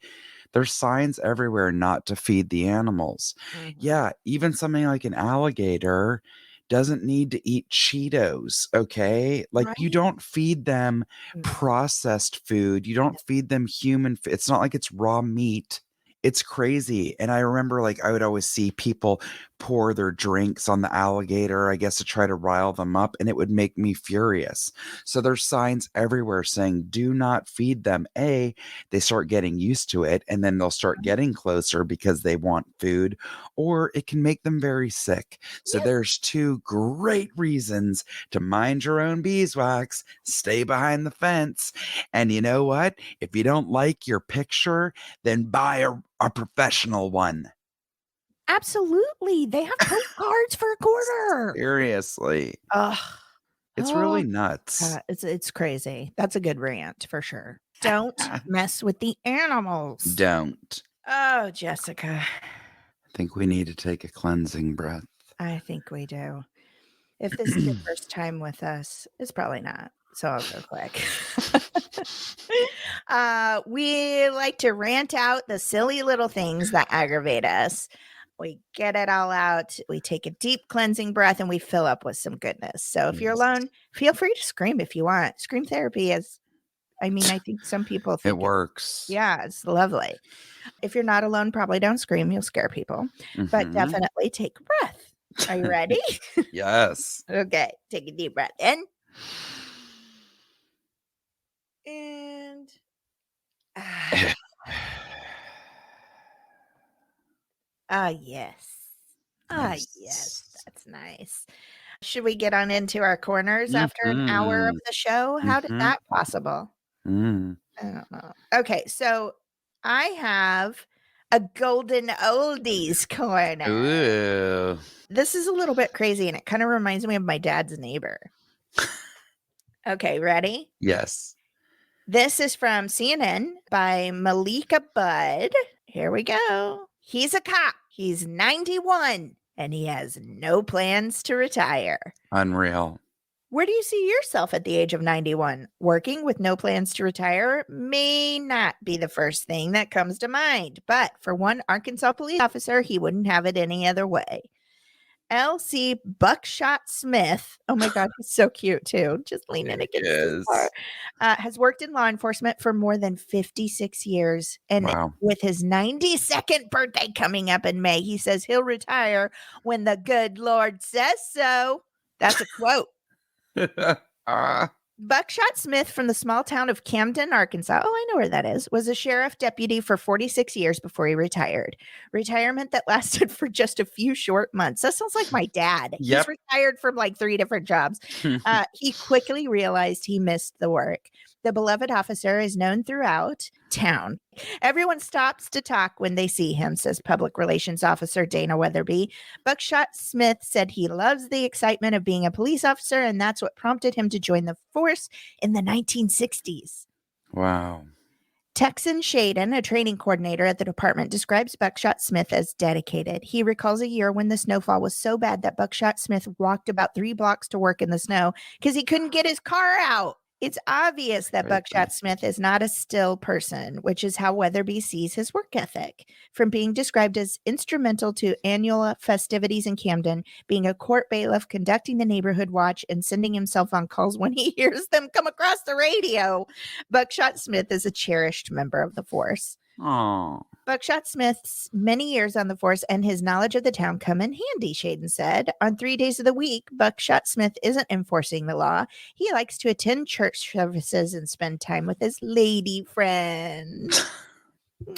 There's signs everywhere not to feed the animals. Mhm. Yeah, even something like an alligator doesn't need to eat Cheetos, okay? Like you Right? don't feed them Mm. processed food. You don't feed them human it's not like it's raw meat. It's crazy. And I remember like I would always see people pour their drinks on the alligator, I guess to try to rile them up, and it would make me furious. So there's signs everywhere saying do not feed them. They start getting used to it and then they'll start getting closer because they want food, or it can make them very sick. So Yep. there's two great reasons to mind your own beeswax, stay behind the fence. And you know what? If you don't like your picture, then buy a professional one. Absolutely. They have postcards for a quarter. Seriously. Ugh. It's Oh, really nuts. it's crazy. That's a good rant for sure. Don't mess with the animals. Don't. Oh, Jessica. I think we need to take a cleansing breath. I think we do. If this is your first time with us, it's probably not. So I'll go quick. We like to rant out the silly little things that aggravate us. We get it all out. We take a deep cleansing breath and we fill up with some goodness. So if you're Yes. alone, feel free to scream if you want. Scream therapy is I mean, I think some people It think works. yeah, it's lovely. If you're not alone, probably don't scream. You'll scare people, but Mhm. definitely take a breath. Are you ready? Yes. Okay, take a deep breath in. And ah, yes. Yes, Nice. that's nice. Should we get on into our corners after an hour of Mhm. the show? How did Mhm. that possible? Mm. I don't know. Okay, so I have a Golden Oldies Corner. Ooh. This is a little bit crazy, and it kind of reminds me of my dad's neighbor. Okay, ready? Yes. This is from CNN by Malika Budd. Here we go. He's a cop. He's 91, and he has no plans to retire. Unreal. Where do you see yourself at the age of 91? Working with no plans to retire may not be the first thing that comes to mind, but for one Arkansas police officer, he wouldn't have it any other way. L.C. Buckshot Smith, oh my God, he's so cute too, just leaning against his car, Is. has worked in law enforcement for more than 56 years. And Wow. with his 92nd birthday coming up in May, he says he'll retire when the good Lord says so. That's a quote. Ah. Buckshot Smith from the small town of Camden, Arkansas, oh, I know where that is, was a sheriff deputy for 46 years before he retired. Retirement that lasted for just a few short months. That sounds like my dad. He's Yep. retired from like 3 different jobs. He quickly realized he missed the work. The beloved officer is known throughout town. Everyone stops to talk when they see him, says Public Relations Officer Dana Weatherby. Buckshot Smith said he loves the excitement of being a police officer, and that's what prompted him to join the force in the 1960s. Wow. Texan Shaden, a training coordinator at the department, describes Buckshot Smith as dedicated. He recalls a year when the snowfall was so bad that Buckshot Smith walked about 3 blocks to work in the snow because he couldn't get his car out. It's obvious that Buckshot Smith is not a still person, which is how Weatherby sees his work ethic. From being described as instrumental to annual festivities in Camden, being a court bailiff, conducting the neighborhood watch, and sending himself on calls when he hears them come across the radio, Buckshot Smith is a cherished member of the force. Oh. Buckshot Smith's many years on the force and his knowledge of the town come in handy, Shaden said. On 3 days of the week, Buckshot Smith isn't enforcing the law. He likes to attend church services and spend time with his lady friend.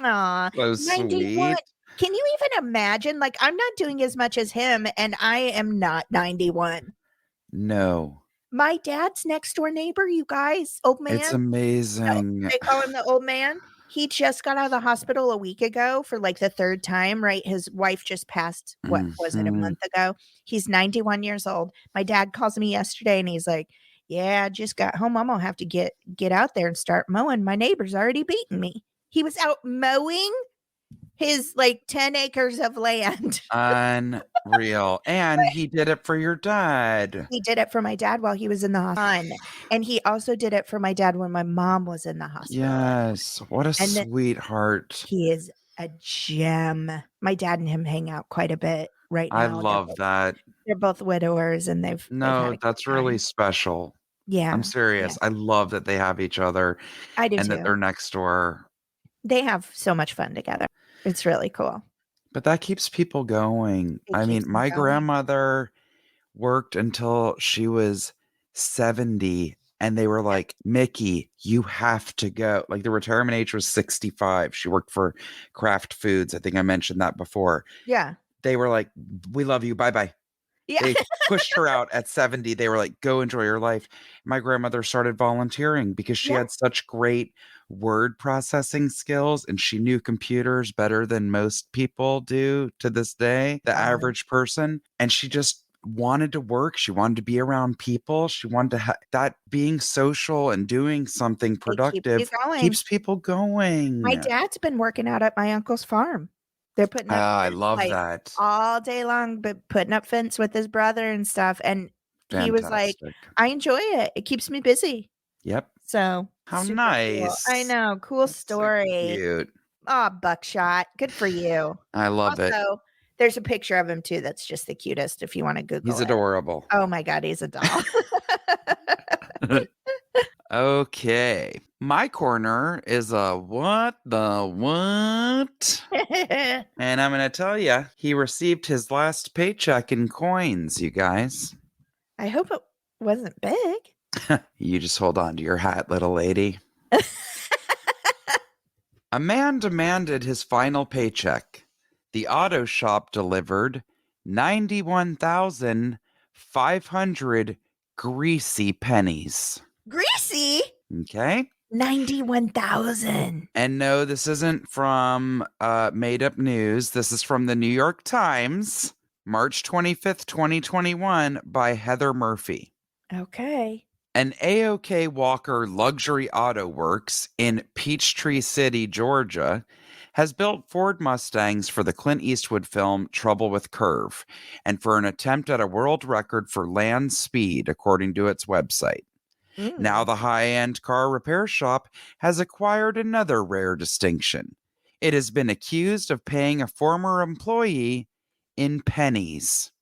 Aw, So 91. sweet. Can you even imagine? Like, I'm not doing as much as him, and I am not 91. No. My dad's next door neighbor, you guys, old man. It's amazing. They call him the old man. He just got out of the hospital a week ago for like the 3rd time, right? His wife just passed, what was it, a Mhm. month ago? He's 91 years old. My dad calls me yesterday and he's like, yeah, I just got home. I'm gonna have to get out there and start mowing. My neighbor's already beating me. He was out mowing his like 10 acres of land. Unreal. And he did it for your dad. He did it for my dad while he was in the hospital. And he also did it for my dad when my mom was in the hospital. Yes. What a And then sweetheart. he is a gem. My dad and him hang out quite a bit right now. I love that. They're both widowers and they've had No, a good that's time. really special. Yeah. I'm Yeah, serious. I love that they have each other I do and that too. they're next door. They have so much fun together. It's really cool. But that keeps people going. It I mean, keeps them my going. grandmother worked until she was 70 and they were like, Mickey, you have to go. Like the retirement age was 65. She worked for Kraft Foods. I think I mentioned that before. Yeah. They were like, we love you. Bye bye. Yeah. They pushed her out at 70. They were like, go enjoy your life. My grandmother started volunteering because she Yeah. had such great word processing skills and she knew computers better than most people do to this day, the average person. And she just wanted to work. She wanted to be around people. She wanted to that being social and doing something productive keeps people going. My dad's been working out at my uncle's farm. They're putting up I fence, love like, that. all day long, but putting up fence with his brother and stuff. And he was like, Fantastic. I enjoy it. It keeps me busy. Yep. So How super nice. cool. I know. Cool That's so story. cute. Oh, Buckshot. Good for you. I love it. Also, there's a picture of him too that's just the cutest if you want to Google He's it. adorable. Oh my God, he's a doll. Okay. My corner is a what the what? And I'm going to tell you, he received his last paycheck in coins, you guys. I hope it wasn't big. You just hold on to your hat, little lady. A man demanded his final paycheck. The auto shop delivered 91,500 greasy pennies. Greasy? Okay. 91,000. And no, this isn't from made up news. This is from the New York Times, March 25th, 2021, by Heather Murphy. Okay. An A.O.K. Walker Luxury Auto Works in Peachtree City, Georgia, has built Ford Mustangs for the Clint Eastwood film Trouble with Curve and for an attempt at a world record for land speed, according to its website. Now the high-end car repair shop has acquired another rare distinction. It has been accused of paying a former employee in pennies.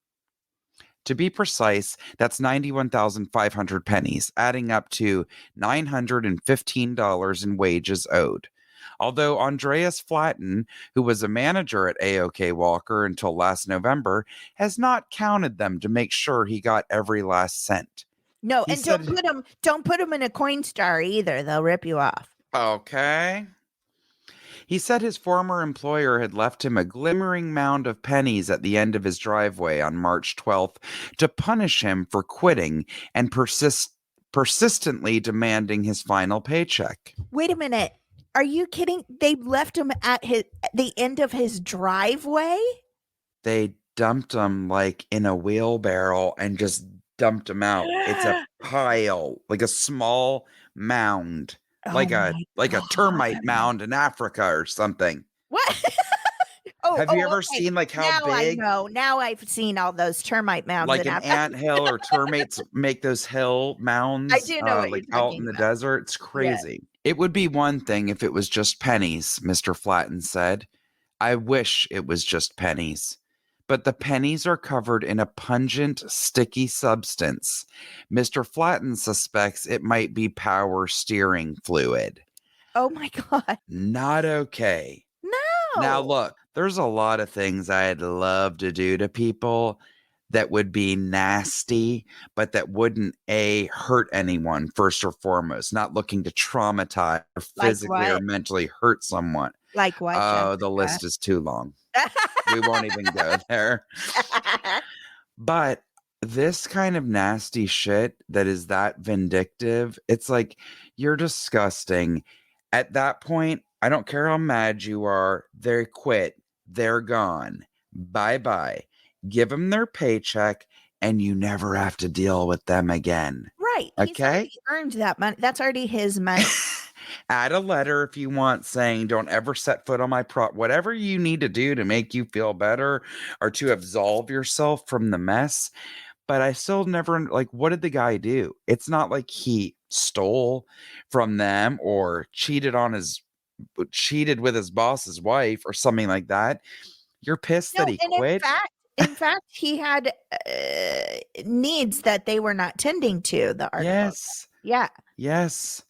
To be precise, that's 91,500 pennies, adding up to $915 in wages owed. Although Andreas Flatten, who was a manager at A.O.K. Walker until last November, has not counted them to make sure he got every last cent. No, He and said- don't put them in a Coinstar either. They'll rip you off. Okay. He said his former employer had left him a glimmering mound of pennies at the end of his driveway on March 12th to punish him for quitting and persistently demanding his final paycheck. Wait a minute. Are you kidding? They left him at the end of his driveway? They dumped him like in a wheelbarrow and just dumped him out. It's a pile, like a small mound. Like a termite mound in Africa or something. What? Have you ever seen like how now big? I know. Now I've seen all those termite mounds. Like an anthill or termites make those hill mounds. I do know what like you're out talking in the about. desert. It's crazy. Yeah. It would be one thing if it was just pennies, Mr. Flatten said. I wish it was just pennies. But the pennies are covered in a pungent, sticky substance. Mr. Flatten suspects it might be power steering fluid. Oh my God. Not okay. No. Now, look, there's a lot of things I'd love to do to people that would be nasty, but that wouldn't, hurt anyone, first or foremost, not looking to traumatize or physically or mentally hurt someone. Like what? Oh, the list is too long. We won't even go there. But this kind of nasty shit that is that vindictive, it's like, you're disgusting. At that point, I don't care how mad you are. They quit. They're gone. Bye-bye. Give them their paycheck and you never have to deal with them again. Right. Okay? He's earned that money. That's already his money. Add a letter if you want saying don't ever set foot on my whatever you need to do to make you feel better or to absolve yourself from the mess. But I still never, like, what did the guy do? It's not like he stole from them or cheated with his boss's wife or something like that. You're pissed that he quit? In fact, he had needs that they were not tending to, the article. Yes. Yeah. Yes.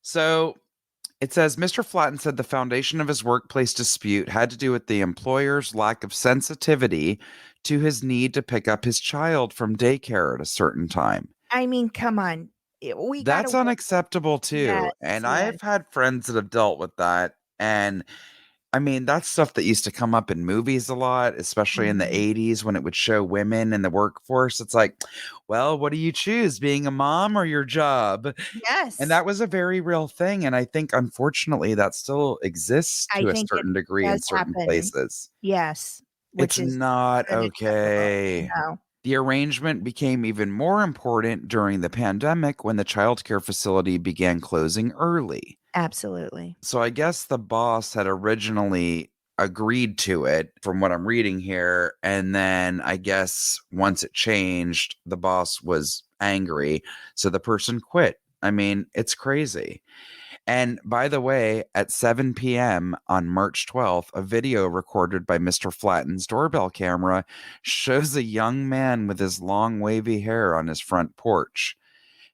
So it says Mr. Flatten said the foundation of his workplace dispute had to do with the employer's lack of sensitivity to his need to pick up his child from daycare at a certain time. I mean, come on. That's unacceptable too. Yes, and I've had friends that have dealt with that. And I mean, that's stuff that used to come up in movies a lot, especially in the 80s when it would show women in the workforce. It's like, well, what do you choose, being a mom or your job? Yes. And that was a very real thing. And I think, unfortunately, that still exists to a certain degree in certain places. Yes. It's not okay. No. The arrangement became even more important during the pandemic when the childcare facility began closing early. Absolutely. So I guess the boss had originally agreed to it from what I'm reading here. And then I guess once it changed, the boss was angry. So the person quit. I mean, it's crazy. And by the way, at 7 p.m. on March 12th, a video recorded by Mr. Flatten's doorbell camera shows a young man with his long wavy hair on his front porch.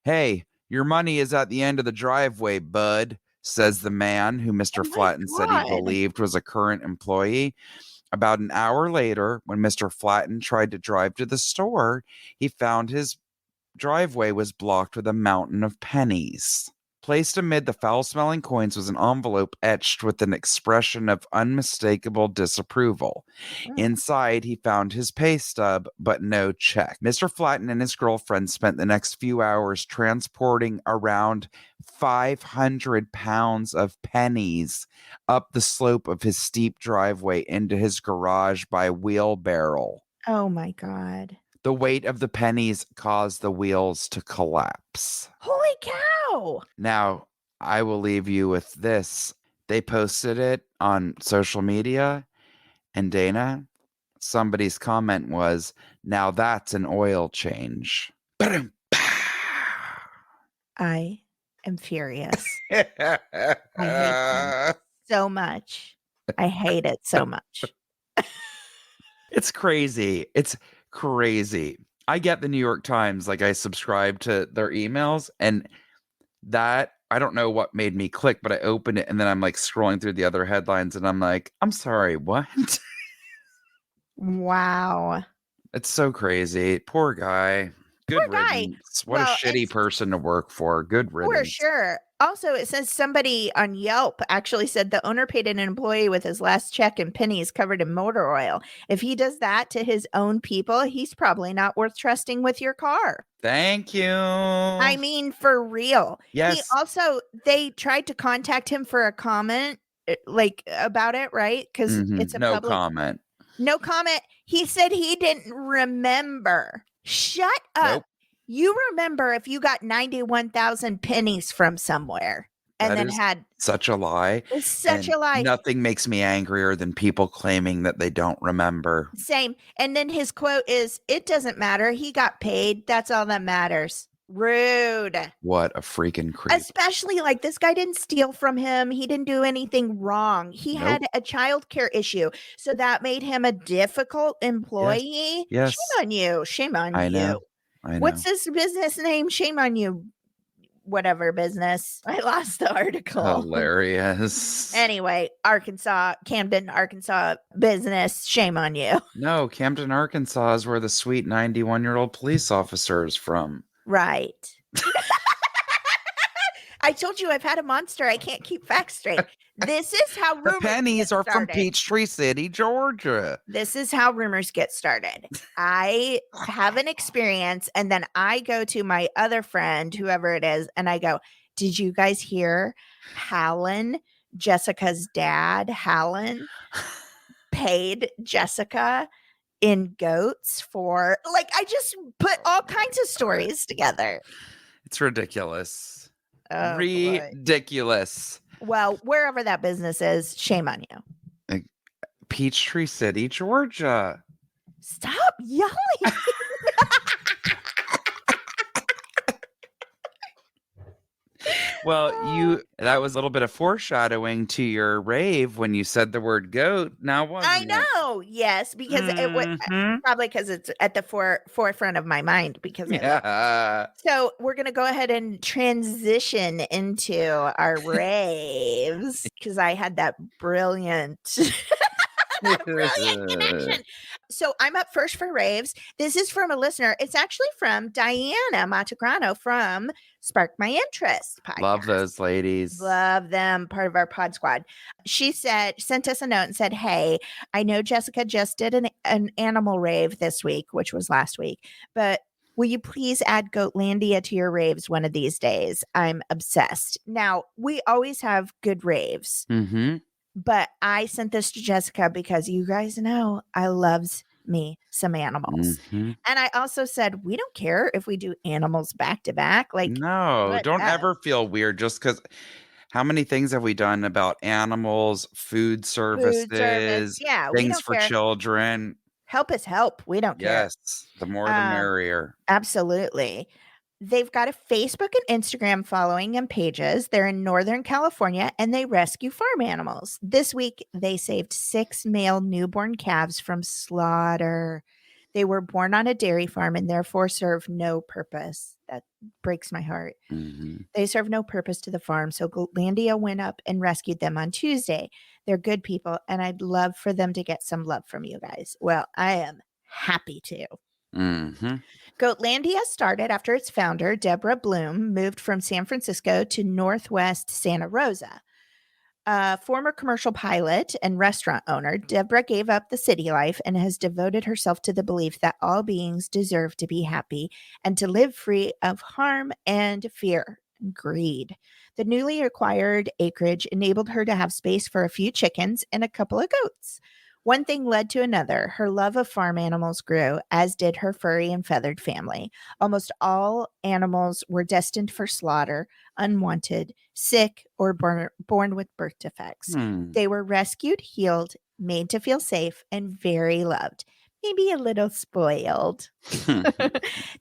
Hey, Your money is at the end of the driveway, bud, says the man who Mr. Oh my Flatten said he God. believed was a current employee. About an hour later, when Mr. Flatten tried to drive to the store, he found his driveway was blocked with a mountain of pennies. Placed amid the foul-smelling coins was an envelope etched with an expression of unmistakable disapproval. Inside, he found his pay stub, but no check. Mr. Flatten and his girlfriend spent the next few hours transporting around 500 pounds of pennies up the slope of his steep driveway into his garage by wheelbarrow. Oh my God. The weight of the pennies caused the wheels to collapse. Holy cow. Now, I will leave you with this. They posted it on social media, and Dana, somebody's comment was, now that's an oil change. I am furious. I hate them so much. I hate it so much. It's crazy. It's crazy. I get the New York Times, like I subscribe to their emails, and that, I don't know what made me click, but I opened it and then I'm like scrolling through the other headlines and I'm like, I'm sorry, what? Wow. It's so crazy. Poor guy. Good Poor guy. riddance. What Well, a shitty person to work for. Good riddance. For sure. Also, it says somebody on Yelp actually said the owner paid an employee with his last check in pennies covered in motor oil. If he does that to his own people, he's probably not worth trusting with your car. Thank you. I mean, for real. Yes. He also, they tried to contact him for a comment, like about it, right? Because it's a no public comment. No comment. He said he didn't remember. Shut up. Nope. You remember if you got 91,000 pennies from somewhere and That then is had such a lie. it's such And a lie. Nothing makes me angrier than people claiming that they don't remember. Same. And then his quote is, it doesn't matter. He got paid. That's all that matters. Rude. What a freaking creep. Especially like this guy didn't steal from him. He didn't do anything wrong. He had a child care issue. So that made him a difficult employee. Yes. Shame on you. Shame on I you. know. What's his business name? Shame on you. Whatever business. I lost the article. Hilarious. Anyway, Camden, Arkansas business. Shame on you. No, Camden, Arkansas is where the sweet 91-year-old police officer is from. Right. I told you I've had a monster. I can't keep facts straight. This is how rumors The pennies are from started. Peachtree City, Georgia. This is how rumors get started. I have an experience, and then I go to my other friend, whoever it is, and I go, did you guys hear Hallen, Jessica's dad, Hallen, paid Jessica in goats for, like, I just put all kinds of stories together. It's ridiculous. Oh, Ridiculous. boy. Well, wherever that business is, shame on you. Peachtree City, Georgia. Stop yelling. Well, that was a little bit of foreshadowing to your rave when you said the word goat. Now, wasn't I know. Yes, because it was probably because it's at the forefront of my mind because So we're going to go ahead and transition into our raves because I had that brilliant connection. So I'm up first for raves. This is from a listener. It's actually from Diana Montegrano from Spark My Interest podcast. Love those ladies. Love them. Part of our pod squad. She sent us a note and said, hey, I know Jessica just did an animal rave this week, which was last week, but will you please add Goatlandia to your raves one of these days? I'm obsessed. Now, we always have good raves. But I sent this to Jessica because you guys know I loves me some animals. And I also said, we don't care if we do animals back to back. Like, no, don't ever feel weird just because. How many things have we done about animals, food services, yeah, things for children? Help is help. We don't care. Yes, the more the merrier. Absolutely. They've got a Facebook and Instagram following and pages. They're in Northern California and they rescue farm animals. This week, they saved 6 male newborn calves from slaughter. They were born on a dairy farm and therefore serve no purpose. That breaks my heart. Mhm. They serve no purpose to the farm, so Goatlandia went up and rescued them on Tuesday. They're good people, and I'd love for them to get some love from you guys. Well, I am happy to. Mhm. Goatlandia started after its founder, Deborah Bloom, moved from San Francisco to Northwest Santa Rosa. A former commercial pilot and restaurant owner, Deborah gave up the city life and has devoted herself to the belief that all beings deserve to be happy and to live free of harm and fear and greed. The newly acquired acreage enabled her to have space for a few chickens and a couple of goats. One thing led to another. Her love of farm animals grew, as did her furry and feathered family. Almost all animals were destined for slaughter, unwanted, sick, or born with birth defects. Hmm. They were rescued, healed, made to feel safe, and very loved. Maybe a little spoiled.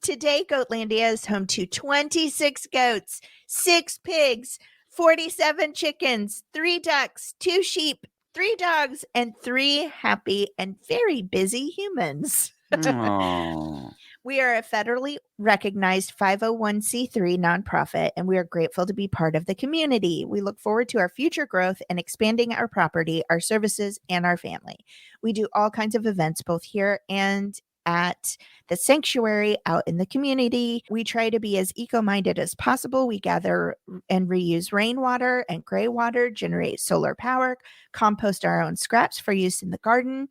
Today, Goatlandia is home to 26 goats, 6 pigs, 47 chickens, 3 ducks, 2 sheep, 3 dogs, and 3 happy and very busy humans. Aw. We are a federally recognized 501c3 nonprofit, and we are grateful to be part of the community. We look forward to our future growth and expanding our property, our services, and our family. We do all kinds of events, both here and at the sanctuary out in the community. We try to be as eco-minded as possible. We gather and reuse rainwater and gray water, generate solar power, compost our own scraps for use in the garden,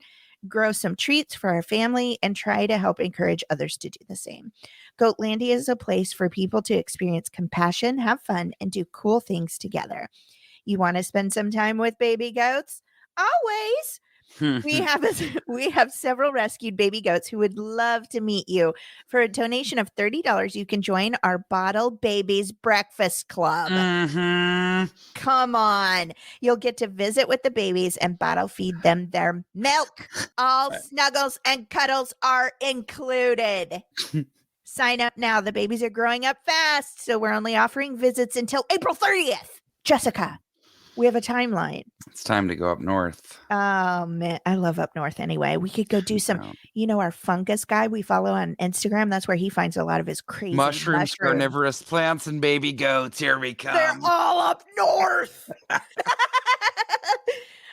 grow some treats for our family, and try to help encourage others to do the same. Goatlandia is a place for people to experience compassion, have fun, and do cool things together. You want to spend some time with baby goats? Always. We have several rescued baby goats who would love to meet you. For a donation of $30, you can join our Bottle Babies Breakfast Club. Mhm. Come on. You'll get to visit with the babies and bottle feed them their milk. All snuggles and cuddles are included. Sign up now. The babies are growing up fast, so we're only offering visits until April 30th. Jessica, we have a timeline. It's time to go up north. Oh, man. I love up north anyway. We could go do some, Yeah. our fungus guy we follow on Instagram. That's where he finds a lot of his crazy Mushrooms, carnivorous plants, and baby goats. Here we come. They're all up north.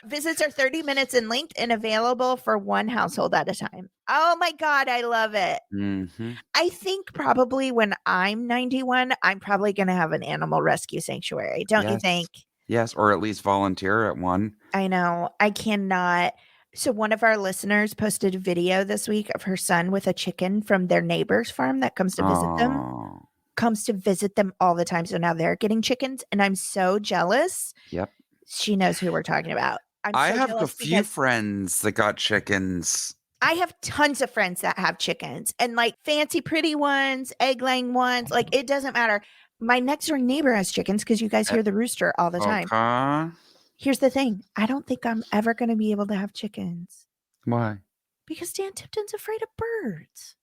Visits are 30 minutes in length and available for one household at a time. Oh my God, I love it. Mhm. I think probably when I'm 91, I'm probably going to have an animal rescue sanctuary. Don't you think? Yes, or at least volunteer at one. I know. I cannot. So one of our listeners posted a video this week of her son with a chicken from their neighbor's farm that comes to visit them. Oh. Comes to visit them all the time. So now they're getting chickens, and I'm so jealous. Yep. She knows who we're talking about. I have a few friends that got chickens. I have tons of friends that have chickens, and like fancy pretty ones, egg-laying ones. Like, it doesn't matter. My next door neighbor has chickens because you guys hear the rooster all the time. Okay. Here's the thing. I don't think I'm ever going to be able to have chickens. Why? Because Dan Tipton's afraid of birds.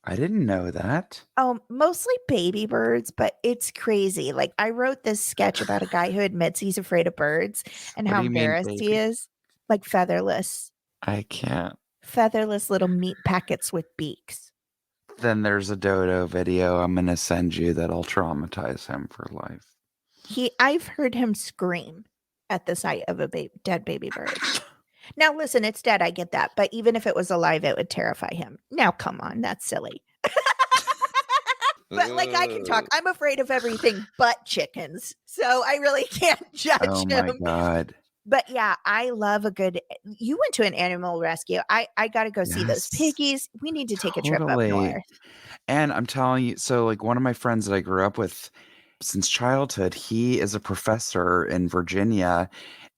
I didn't know that. Mostly baby birds, but it's crazy. Like, I wrote this sketch about a guy who admits he's afraid of birds and What how do you mean, embarrassed he baby? is. Like featherless. I can't. Featherless little meat packets with beaks. Then there's a dodo video I'm going to send you that'll traumatize him for life. I've heard him scream at the sight of a dead baby bird. Now, listen, it's dead. I get that. But even if it was alive, it would terrify him. Now, come on. That's silly. But like, I can talk. I'm afraid of everything but chickens. So I really can't judge Oh my him. God. But yeah, I love a good. You went to an animal rescue. I got to go see those piggies. We need to take a trip up north. And I'm telling you, so like one of my friends that I grew up with since childhood, he is a professor in Virginia,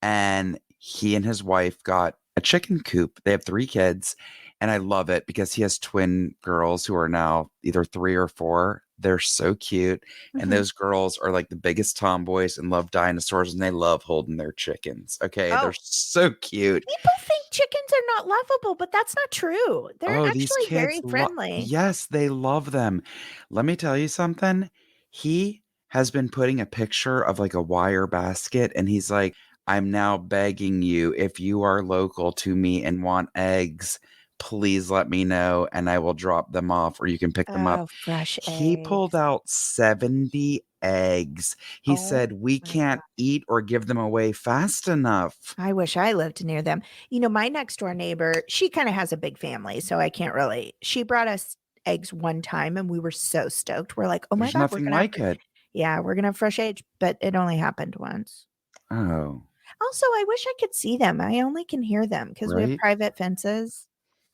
and he and his wife got a chicken coop. They have 3 kids, and I love it because he has twin girls who are now either 3 or 4. They're so cute. And those girls are like the biggest tomboys and love dinosaurs, and they love holding their chickens. Okay. They're so cute. People think chickens are not lovable, but that's not true. They're actually very friendly. Yes, they love them. Let me tell you something. He has been putting a picture of like a wire basket, and he's like, I'm now begging you, if you are local to me and want eggs, please let me know and I will drop them off or you can pick them up. Oh, fresh He pulled eggs. out 70 eggs. He Oh said, we my can't God. eat or give them away fast enough. I wish I lived near them. My next door neighbor, she kind of has a big family, so I can't really. She brought us eggs one time and we were so stoked. We're like, oh my There's God, nothing like it. we're gonna have fresh eggs, but it only happened once. Oh, Also, I wish I could see them. I only can hear them because we have right. private fences.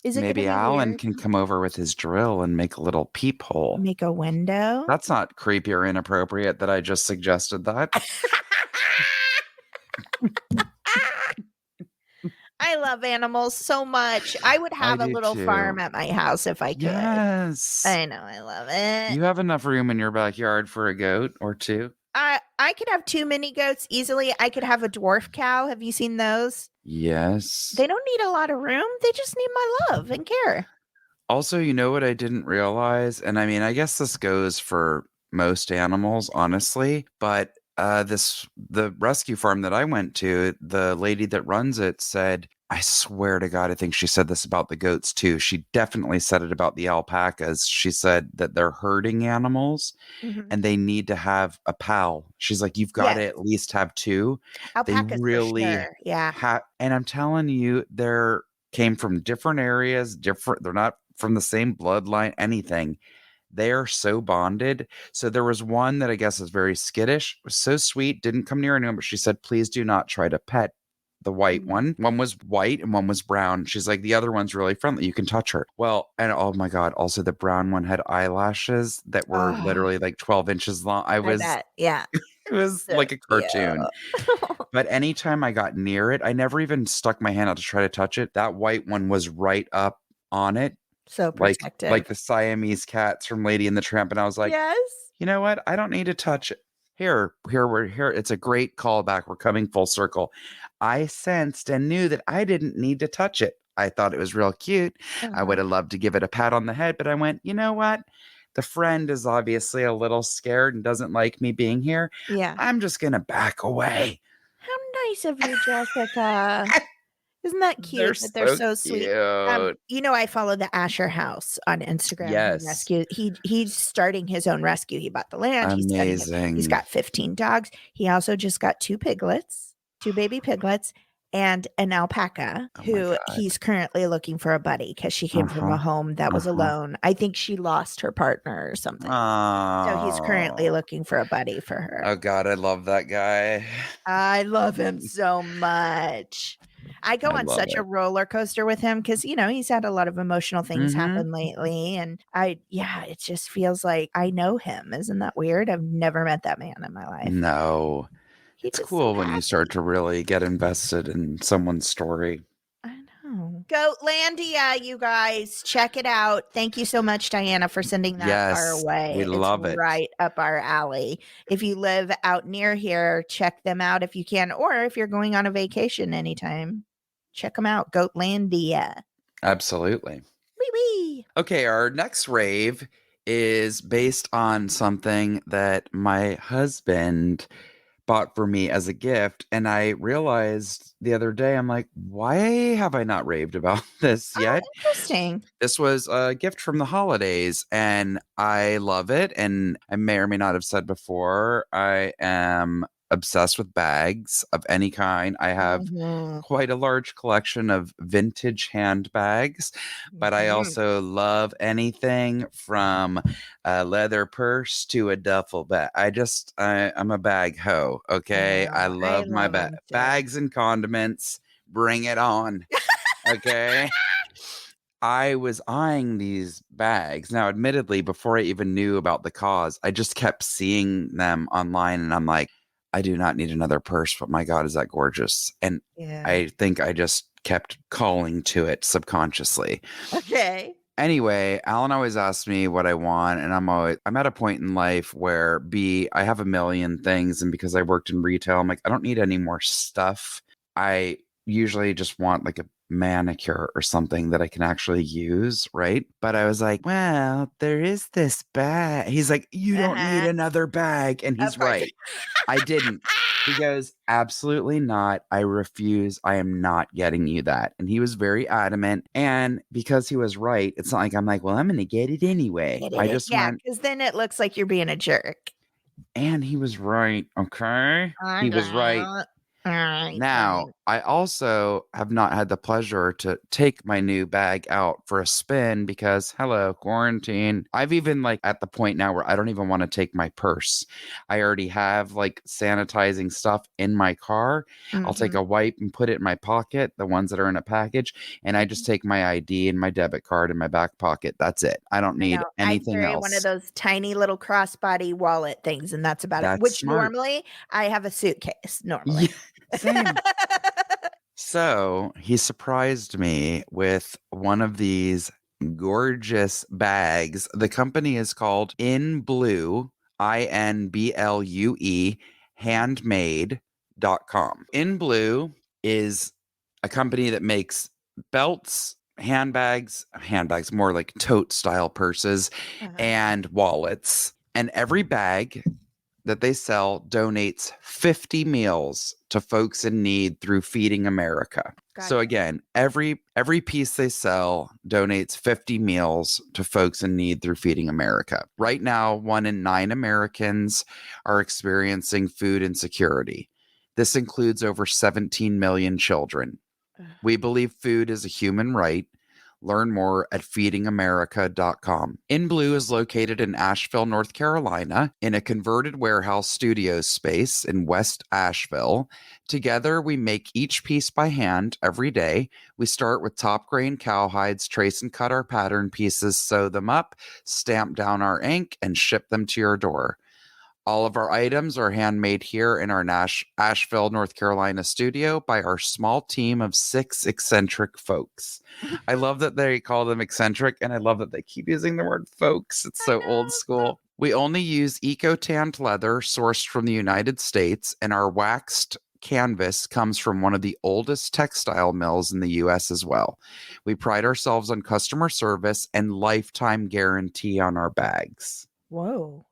Is it gonna Maybe be Alan weird? can come over with his drill and make a little peephole. Make a window? That's not creepy or inappropriate that I just suggested that. I love animals so much. I would I have a do little farm too. at my house if I could. Yes. I know, I love it. You have enough room in your backyard for a goat or two? I could have 2 mini goats easily. I could have a dwarf cow. Have you seen those? Yes. They don't need a lot of room. They just need my love and care. Also, you know what I didn't realize? And I mean, I guess this goes for most animals, honestly, but the rescue farm that I went to, the lady that runs it said, I swear to God, I think she said this about the goats too. She definitely said it about the alpacas. She said that they're herding animals Mhm. and they need to have a pal. She's like, you've got to Yes. at least have two. They Alpacas for really sure. Yeah. have, and I'm telling you, they're came from different areas, different, they're not from the same bloodline, anything. They are so bonded. So there was one that I guess is very skittish, was so sweet, didn't come near anyone, but she said, please do not try to pet the white Mm. one. One was white and one was brown. She's like, the other one's really friendly. You can touch her. Well, and oh my God, also the brown one had eyelashes that were Oh, literally like 12 inches long. I bet. Yeah. It was So like a cartoon. cute. But anytime I got near it, I never even stuck my hand out to try to touch it. That white one was right up on it, So like protective. the Siamese cats from Lady and the Tramp. And I was like, Yes. you know what? I don't need to touch it. We're here. It's a great callback. We're coming full circle. I sensed and knew that I didn't need to touch it. I thought it was real cute. I would have loved to give it a pat on the head, but I went, you know what? The friend is obviously a little scared and doesn't like me being here. Yeah. I'm just going to back away. How nice of you, Jessica. Isn't that They're cute that they're so sweet? cute. I follow the Asher House on Instagram. Yes. He's starting his own rescue. He bought the land. He's studying it. Amazing. He's got 15 dogs. He also just got 2 piglets, 2 baby piglets, and an alpaca Oh my who God. he's currently looking for a buddy because she came from a home that was alone. I think she lost her partner or something. So he's currently looking for a buddy for her. Oh God, I love that guy. I love him so much. I go I on love such a it. roller coaster with him because, he's had a lot of emotional things happen lately. And it just feels like I know him. Isn't that weird? I've never met that man in my life. No. He's It's just cool so when you happy. start to really get invested in someone's story. I know. Goatlandia, you guys, check it out. Thank you so much, Diana, for sending that our Yes, way. we love it's it. right up our alley. If you live out near here, check them out if you can, or if you're going on a vacation anytime, check them out. Goatlandia. Absolutely. Wee wee. Okay, our next rave is based on something that my husband bought for me as a gift. And I realized the other day, I'm like, why have I not raved about this yet? Interesting. This was a gift from the holidays and I love it. And I may or may not have said before, I am obsessed with bags of any kind. I have quite a large collection of vintage handbags, but I also love anything from a leather purse to a duffel bag. I'm a bag hoe. Okay. I love my them too. bags and condiments. Bring it on. Okay. I was eyeing these bags. Now, admittedly, before I even knew about the cause, I just kept seeing them online and I'm like, I do not need another purse, but my God, is that gorgeous. And I think I just kept calling to it subconsciously. Okay. Anyway, Alan always asks me what I want, and I'm at a point in life where I have a million things, and because I worked in retail, I'm like, I don't need any more stuff. I usually just want like a manicure or something that I can actually use, right? But I was like, well, there is this bag. He's like, you don't need another bag. And he's right. I didn't. He goes, absolutely not. I refuse. I am not getting you that. And he was very adamant. And because he was right, it's not like I'm like, well, I'm going to get it anyway. I just Yeah, went, because then it looks like you're being a jerk. and he was right. Okay. He was right. All right, Now, fine. I also have not had the pleasure to take my new bag out for a spin because, hello, quarantine. I've even like at the point now where I don't even want to take my purse. I already have like sanitizing stuff in my car. I'll take a wipe and put it in my pocket, the ones that are in a package, and I just take my ID and my debit card in my back pocket. That's it. I don't need I anything carry one of else. those tiny little crossbody wallet things, and that's about it. That's Which smart. normally I have a suitcase. Normally, Yeah, same. So he surprised me with one of these gorgeous bags. The company is called In Blue, INBLUE, handmade.com. In Blue is a company that makes belts, handbags, more like tote style purses, and wallets. And every bag that they sell donates 50 meals to folks in need through Feeding America. So Gotcha. again, every piece they sell donates 50 meals to folks in need through Feeding America. Right now, 1 in 9 Americans are experiencing food insecurity. This includes over 17 million children. We believe food is a human right. Learn more at feedingamerica.com. In Blue is located in Asheville, North Carolina, in a converted warehouse studio space in West Asheville. Together, we make each piece by hand every day. We start with top grain cowhides, trace and cut our pattern pieces, sew them up, stamp down our ink, and ship them to your door. All of our items are handmade here in our Asheville, North Carolina studio by our small team of 6 eccentric folks. I love that they call them eccentric, and I love that they keep using the word folks. It's so old school. We only use eco-tanned leather sourced from the United States, and our waxed canvas comes from one of the oldest textile mills in the U.S. as well. We pride ourselves on customer service and lifetime guarantee on our bags. Whoa.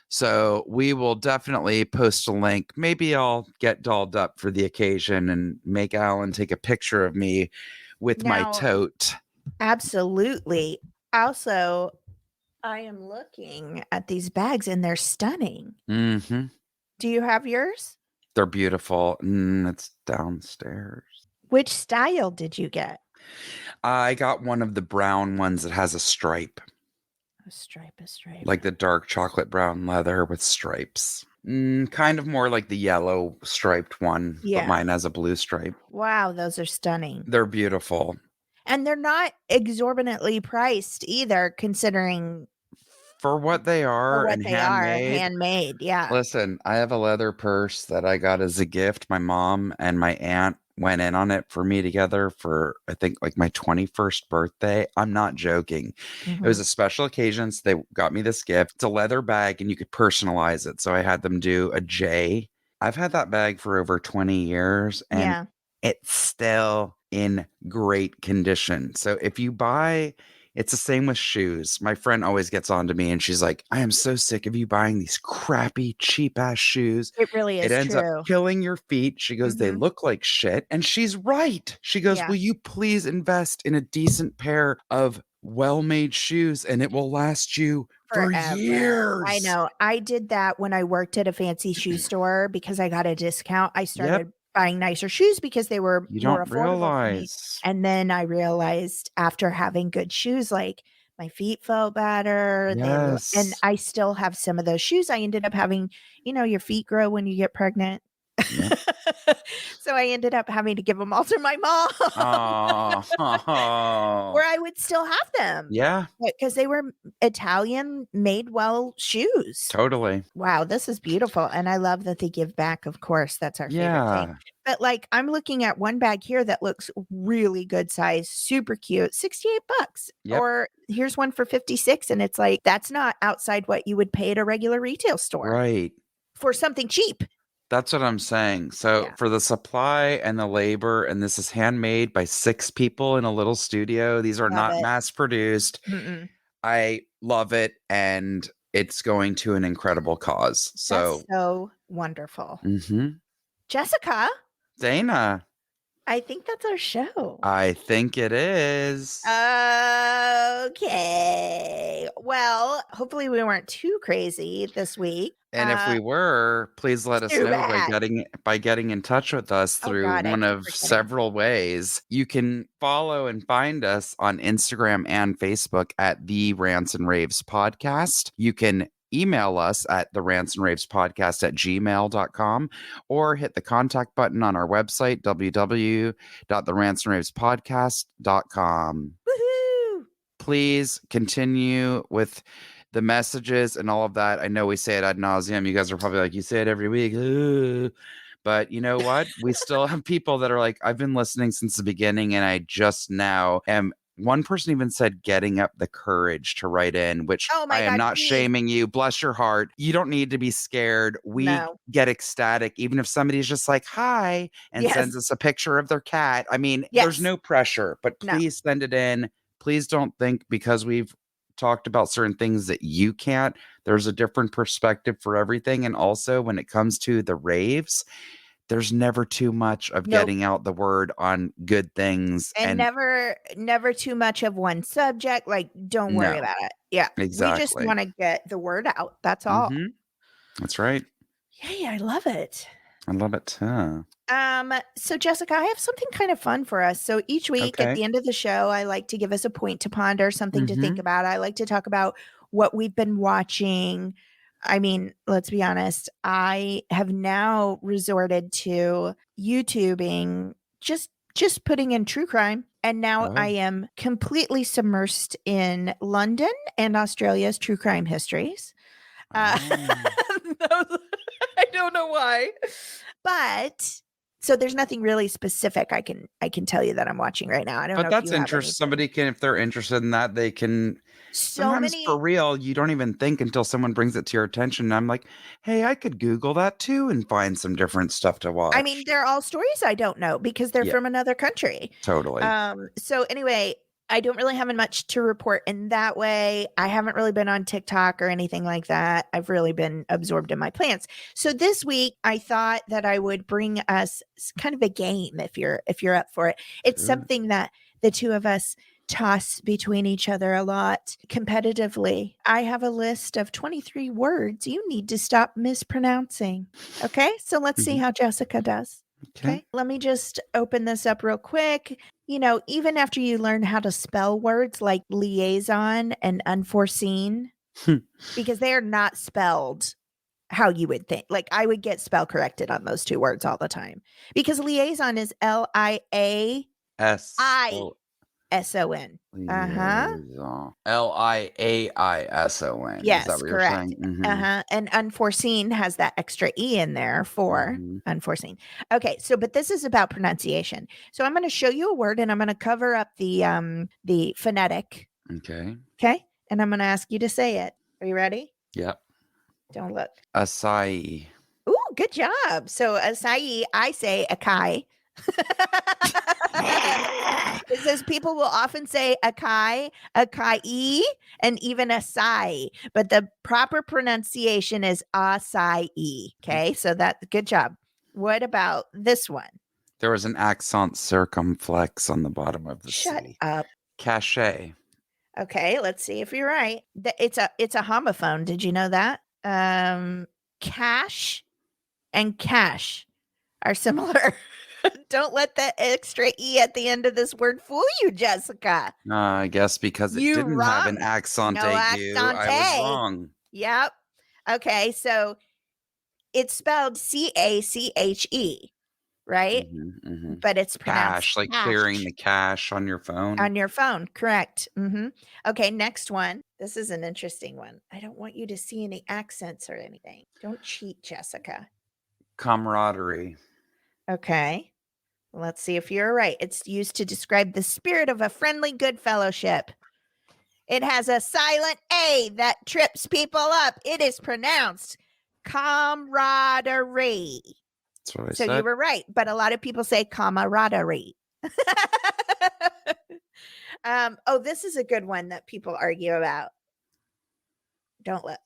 So we will definitely post a link. Maybe I'll get dolled up for the occasion and make Alan take a picture of me with my tote. Absolutely. Also, I am looking at these bags and they're stunning. Mm-hmm. Do you have yours? They're beautiful. It's downstairs. Which style did you get? I got one of the brown ones that has a stripe. A stripe. Like the dark chocolate brown leather with stripes. Kind of more like the yellow striped one, but mine has a blue stripe. Wow, those are stunning. They're beautiful. And they're not exorbitantly priced either, considering for what they are and handmade. Handmade, yeah. Listen, I have a leather purse that I got as a gift. My mom and my aunt went in on it for me together for, I think, like my 21st birthday. I'm not joking. It was a special occasion. So they got me this gift. It's a leather bag and you could personalize it. So I had them do a J. I've had that bag for over 20 years and it's still in great condition. So if you buy, it's the same with shoes. My friend always gets on to me and she's like, I am so sick of you buying these crappy, cheap ass shoes. It really is It ends up killing your feet. She goes, they look like shit. And she's right. She goes, will you please invest in a decent pair of well-made shoes and it will last you for years. I know. I did that when I worked at a fancy shoe store because I got a discount. I started buying nicer shoes because they were more affordable for me. And then I realized after having good shoes, like my feet felt better. And I still have some of those shoes. I ended up having, your feet grow when you get pregnant. Yep. So I ended up having to give them all to my mom. Where I would still have them. Yeah. Because they were Italian made well shoes. Totally. Wow, this is beautiful. And I love that they give back, of course. That's our favorite thing. But like I'm looking at one bag here that looks really good size, super cute, $68. Yep. Or here's one for 56. And it's like, that's not outside what you would pay at a regular retail store. Right. For something cheap. That's what I'm saying. So for the supply and the labor, and this is handmade by 6 people in a little studio. These are not mass produced. I love it. And it's going to an incredible cause. So, That's so wonderful. mhm. Jessica, Dana, I think that's our show. I think it is. Okay. Well, hopefully we weren't too crazy this week. And if we were, please let us too know by bad. getting in touch with us Oh, through God, I one keep of forgetting. several ways. You can follow and find us on Instagram and Facebook at the Rants and Raves Podcast. You can email us at the Rants and Raves Podcast at gmail.com or hit the contact button on our website, www.therantsandраvespodcast.com. Woohoo! Please continue with the messages and all of that. I know we say it ad nauseum. You guys are probably like, you say it every week. Ugh. But you know what? We still have people that are like, I've been listening since the beginning and I just now am. One person even said getting up the courage to write in, which Oh my I am God, not please. shaming you. Bless your heart. You don't need to be scared. We No. get ecstatic, even if somebody's just like, hi, and Yes. sends us a picture of their cat. I mean, Yes. there's no pressure, but No. please send it in. Please don't think because we've talked about certain things that you can't. There's a different perspective for everything. And also when it comes to the raves, there's never too much of Nope. getting out the word on good things. And never too much of one subject. Like, don't worry No, about it. Yeah. We just exactly. want to get the word out. That's all. That's right. Yay, I love it. I love it too. So Jessica, I have something kind of fun for us. So each week at Okay. the end of the show, I like to give us a point to ponder, something to think Mhm. about. I like to talk about what we've been watching. I mean, let's be honest, I have now resorted to YouTubing, just putting in true crime. And now Oh. I am completely submersed in London and Australia's true crime histories. Oh. I don't know why. But so there's nothing really specific I can tell you that I'm watching right now. I don't know But if that's you have interesting. anything. Somebody can, if they're interested in that, they can. So Sometimes for many. real, you don't even think until someone brings it to your attention. And I'm like, hey, I could Google that too and find some different stuff to watch. I mean, they're all stories I don't know because they're Yeah. from another country. Totally. So anyway, I don't really have much to report in that way. I haven't really been on TikTok or anything like that. I've really been absorbed in my plants. So this week I thought that I would bring us kind of a game if you're up for it. It's Sure. something that the two of us toss between each other a lot competitively. I have a list of 23 words you need to stop mispronouncing. Okay? So let's see how Jessica does. Okay. Let me just open this up real quick. You know, even after you learn how to spell words like liaison and unforeseen, because they are not spelled how you would think. Like I would get spell corrected on those two words all the time because liaison is Liaison. Liaison. Liaison. Yes, Is that what correct. you're saying? And unforeseen has that extra E in there for unforeseen. Okay, so but this is about pronunciation. So I'm going to show you a word and I'm going to cover up the phonetic. Okay. Okay? And I'm going to ask you to say it. Are you ready? Yep. Don't look. Acai. Ooh, good job. So acai, I say acai. It says people will often say acai, acai, and even acai, but the proper pronunciation is acai. Okay, so that good job. What about this one? There was an accent circumflex on the bottom of the Shut C. up. Cachet. Okay, let's see if you're right. It's a homophone. Did you know that? Cash and cash are similar. Don't let that extra E at the end of this word fool you, Jessica. I guess because it You didn't have an wrong. accent No aigu, I was accente. wrong. Yep. Okay, so it's spelled Cache, right? But it's pronounced Cash, like cash clearing the cache on your phone. on your phone. Correct. Okay, next one. This is an interesting one. I don't want you to see any accents or anything. Don't cheat, Jessica. Camaraderie. Okay. Let's see if you're right. It's used to describe the spirit of a friendly good fellowship. It has a silent A that trips people up. It is pronounced camaraderie. That's what I So said. you were right, but a lot of people say camaraderie. Oh, this is a good one that people argue about. Don't look.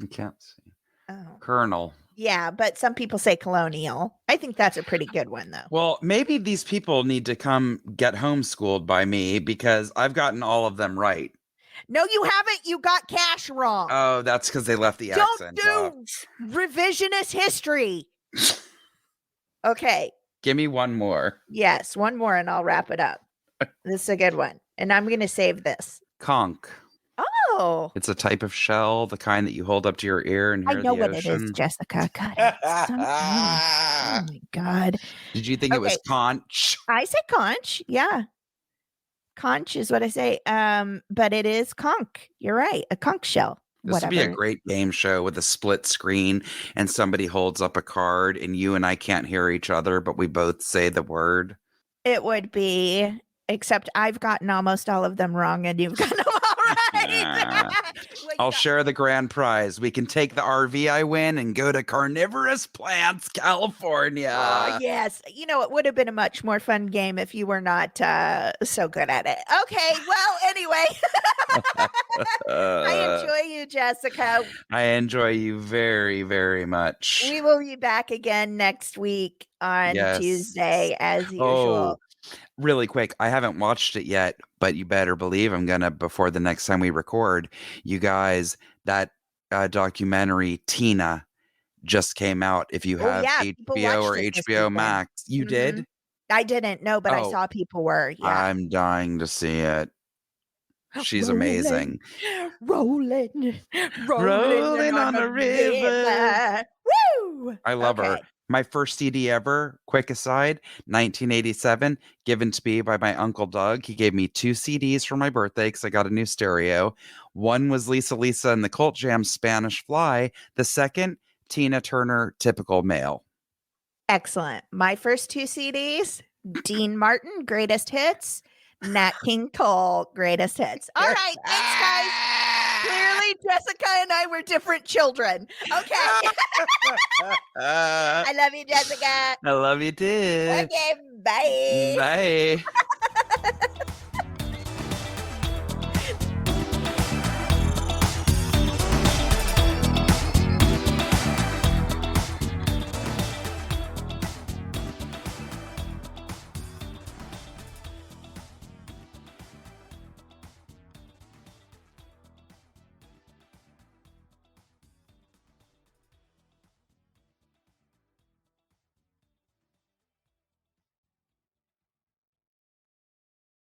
I can't see. Oh. Colonel. Yeah, but some people say colonial. I think that's a pretty good one, though. Well, maybe these people need to come get homeschooled by me because I've gotten all of them right. No, you haven't. You got cash wrong. Oh, that's because they left the Don't accent do off. revisionist history. Okay. Give me one more. Yes, one more and I'll wrap it up. This is a good one. And I'm going to save this. Conch. Oh. It's a type of shell, the kind that you hold up to your ear and hear I know the what ocean. it is, Jessica. God, oh my God. Did you think it was conch? I say conch. Yeah. Conch is what I say. But it is conch. You're right. A conch shell. This would be a great game show with a split screen and somebody holds up a card and you and I can't hear each other, but we both say the word. It would be, except I've gotten almost all of them wrong and you've gotten them all right. I'll share the grand prize. We can take the RV I win and go to Carnivorous Plants, California. Oh, yes. You know, it would have been a much more fun game if you were not so good at it. Okay. Well, anyway, I enjoy you, Jessica. I enjoy you very, very much. We will be back again next week on Tuesday as usual. Really quick, I haven't watched it yet, but you better believe I'm gonna before the next time we record. You guys, that documentary Tina just came out. If you have HBO or HBO Max, you did? I didn't know, but I saw people were. Yeah, I'm dying to see it. She's amazing. Rolling on a river. Woo! I love her. My first CD ever, quick aside, 1987, given to me by my Uncle Doug. He gave me 2 CDs for my birthday because I got a new stereo. One was Lisa and the Cult Jam Spanish Fly. The second, Tina Turner, Typical Male. Excellent. My first 2 CDs, Dean Martin, Greatest Hits, Nat King Cole, Greatest Hits. All right, thanks, guys. Clearly, Jessica and I were different children. Okay. I love you, Jessica. I love you too. Okay, bye. Bye.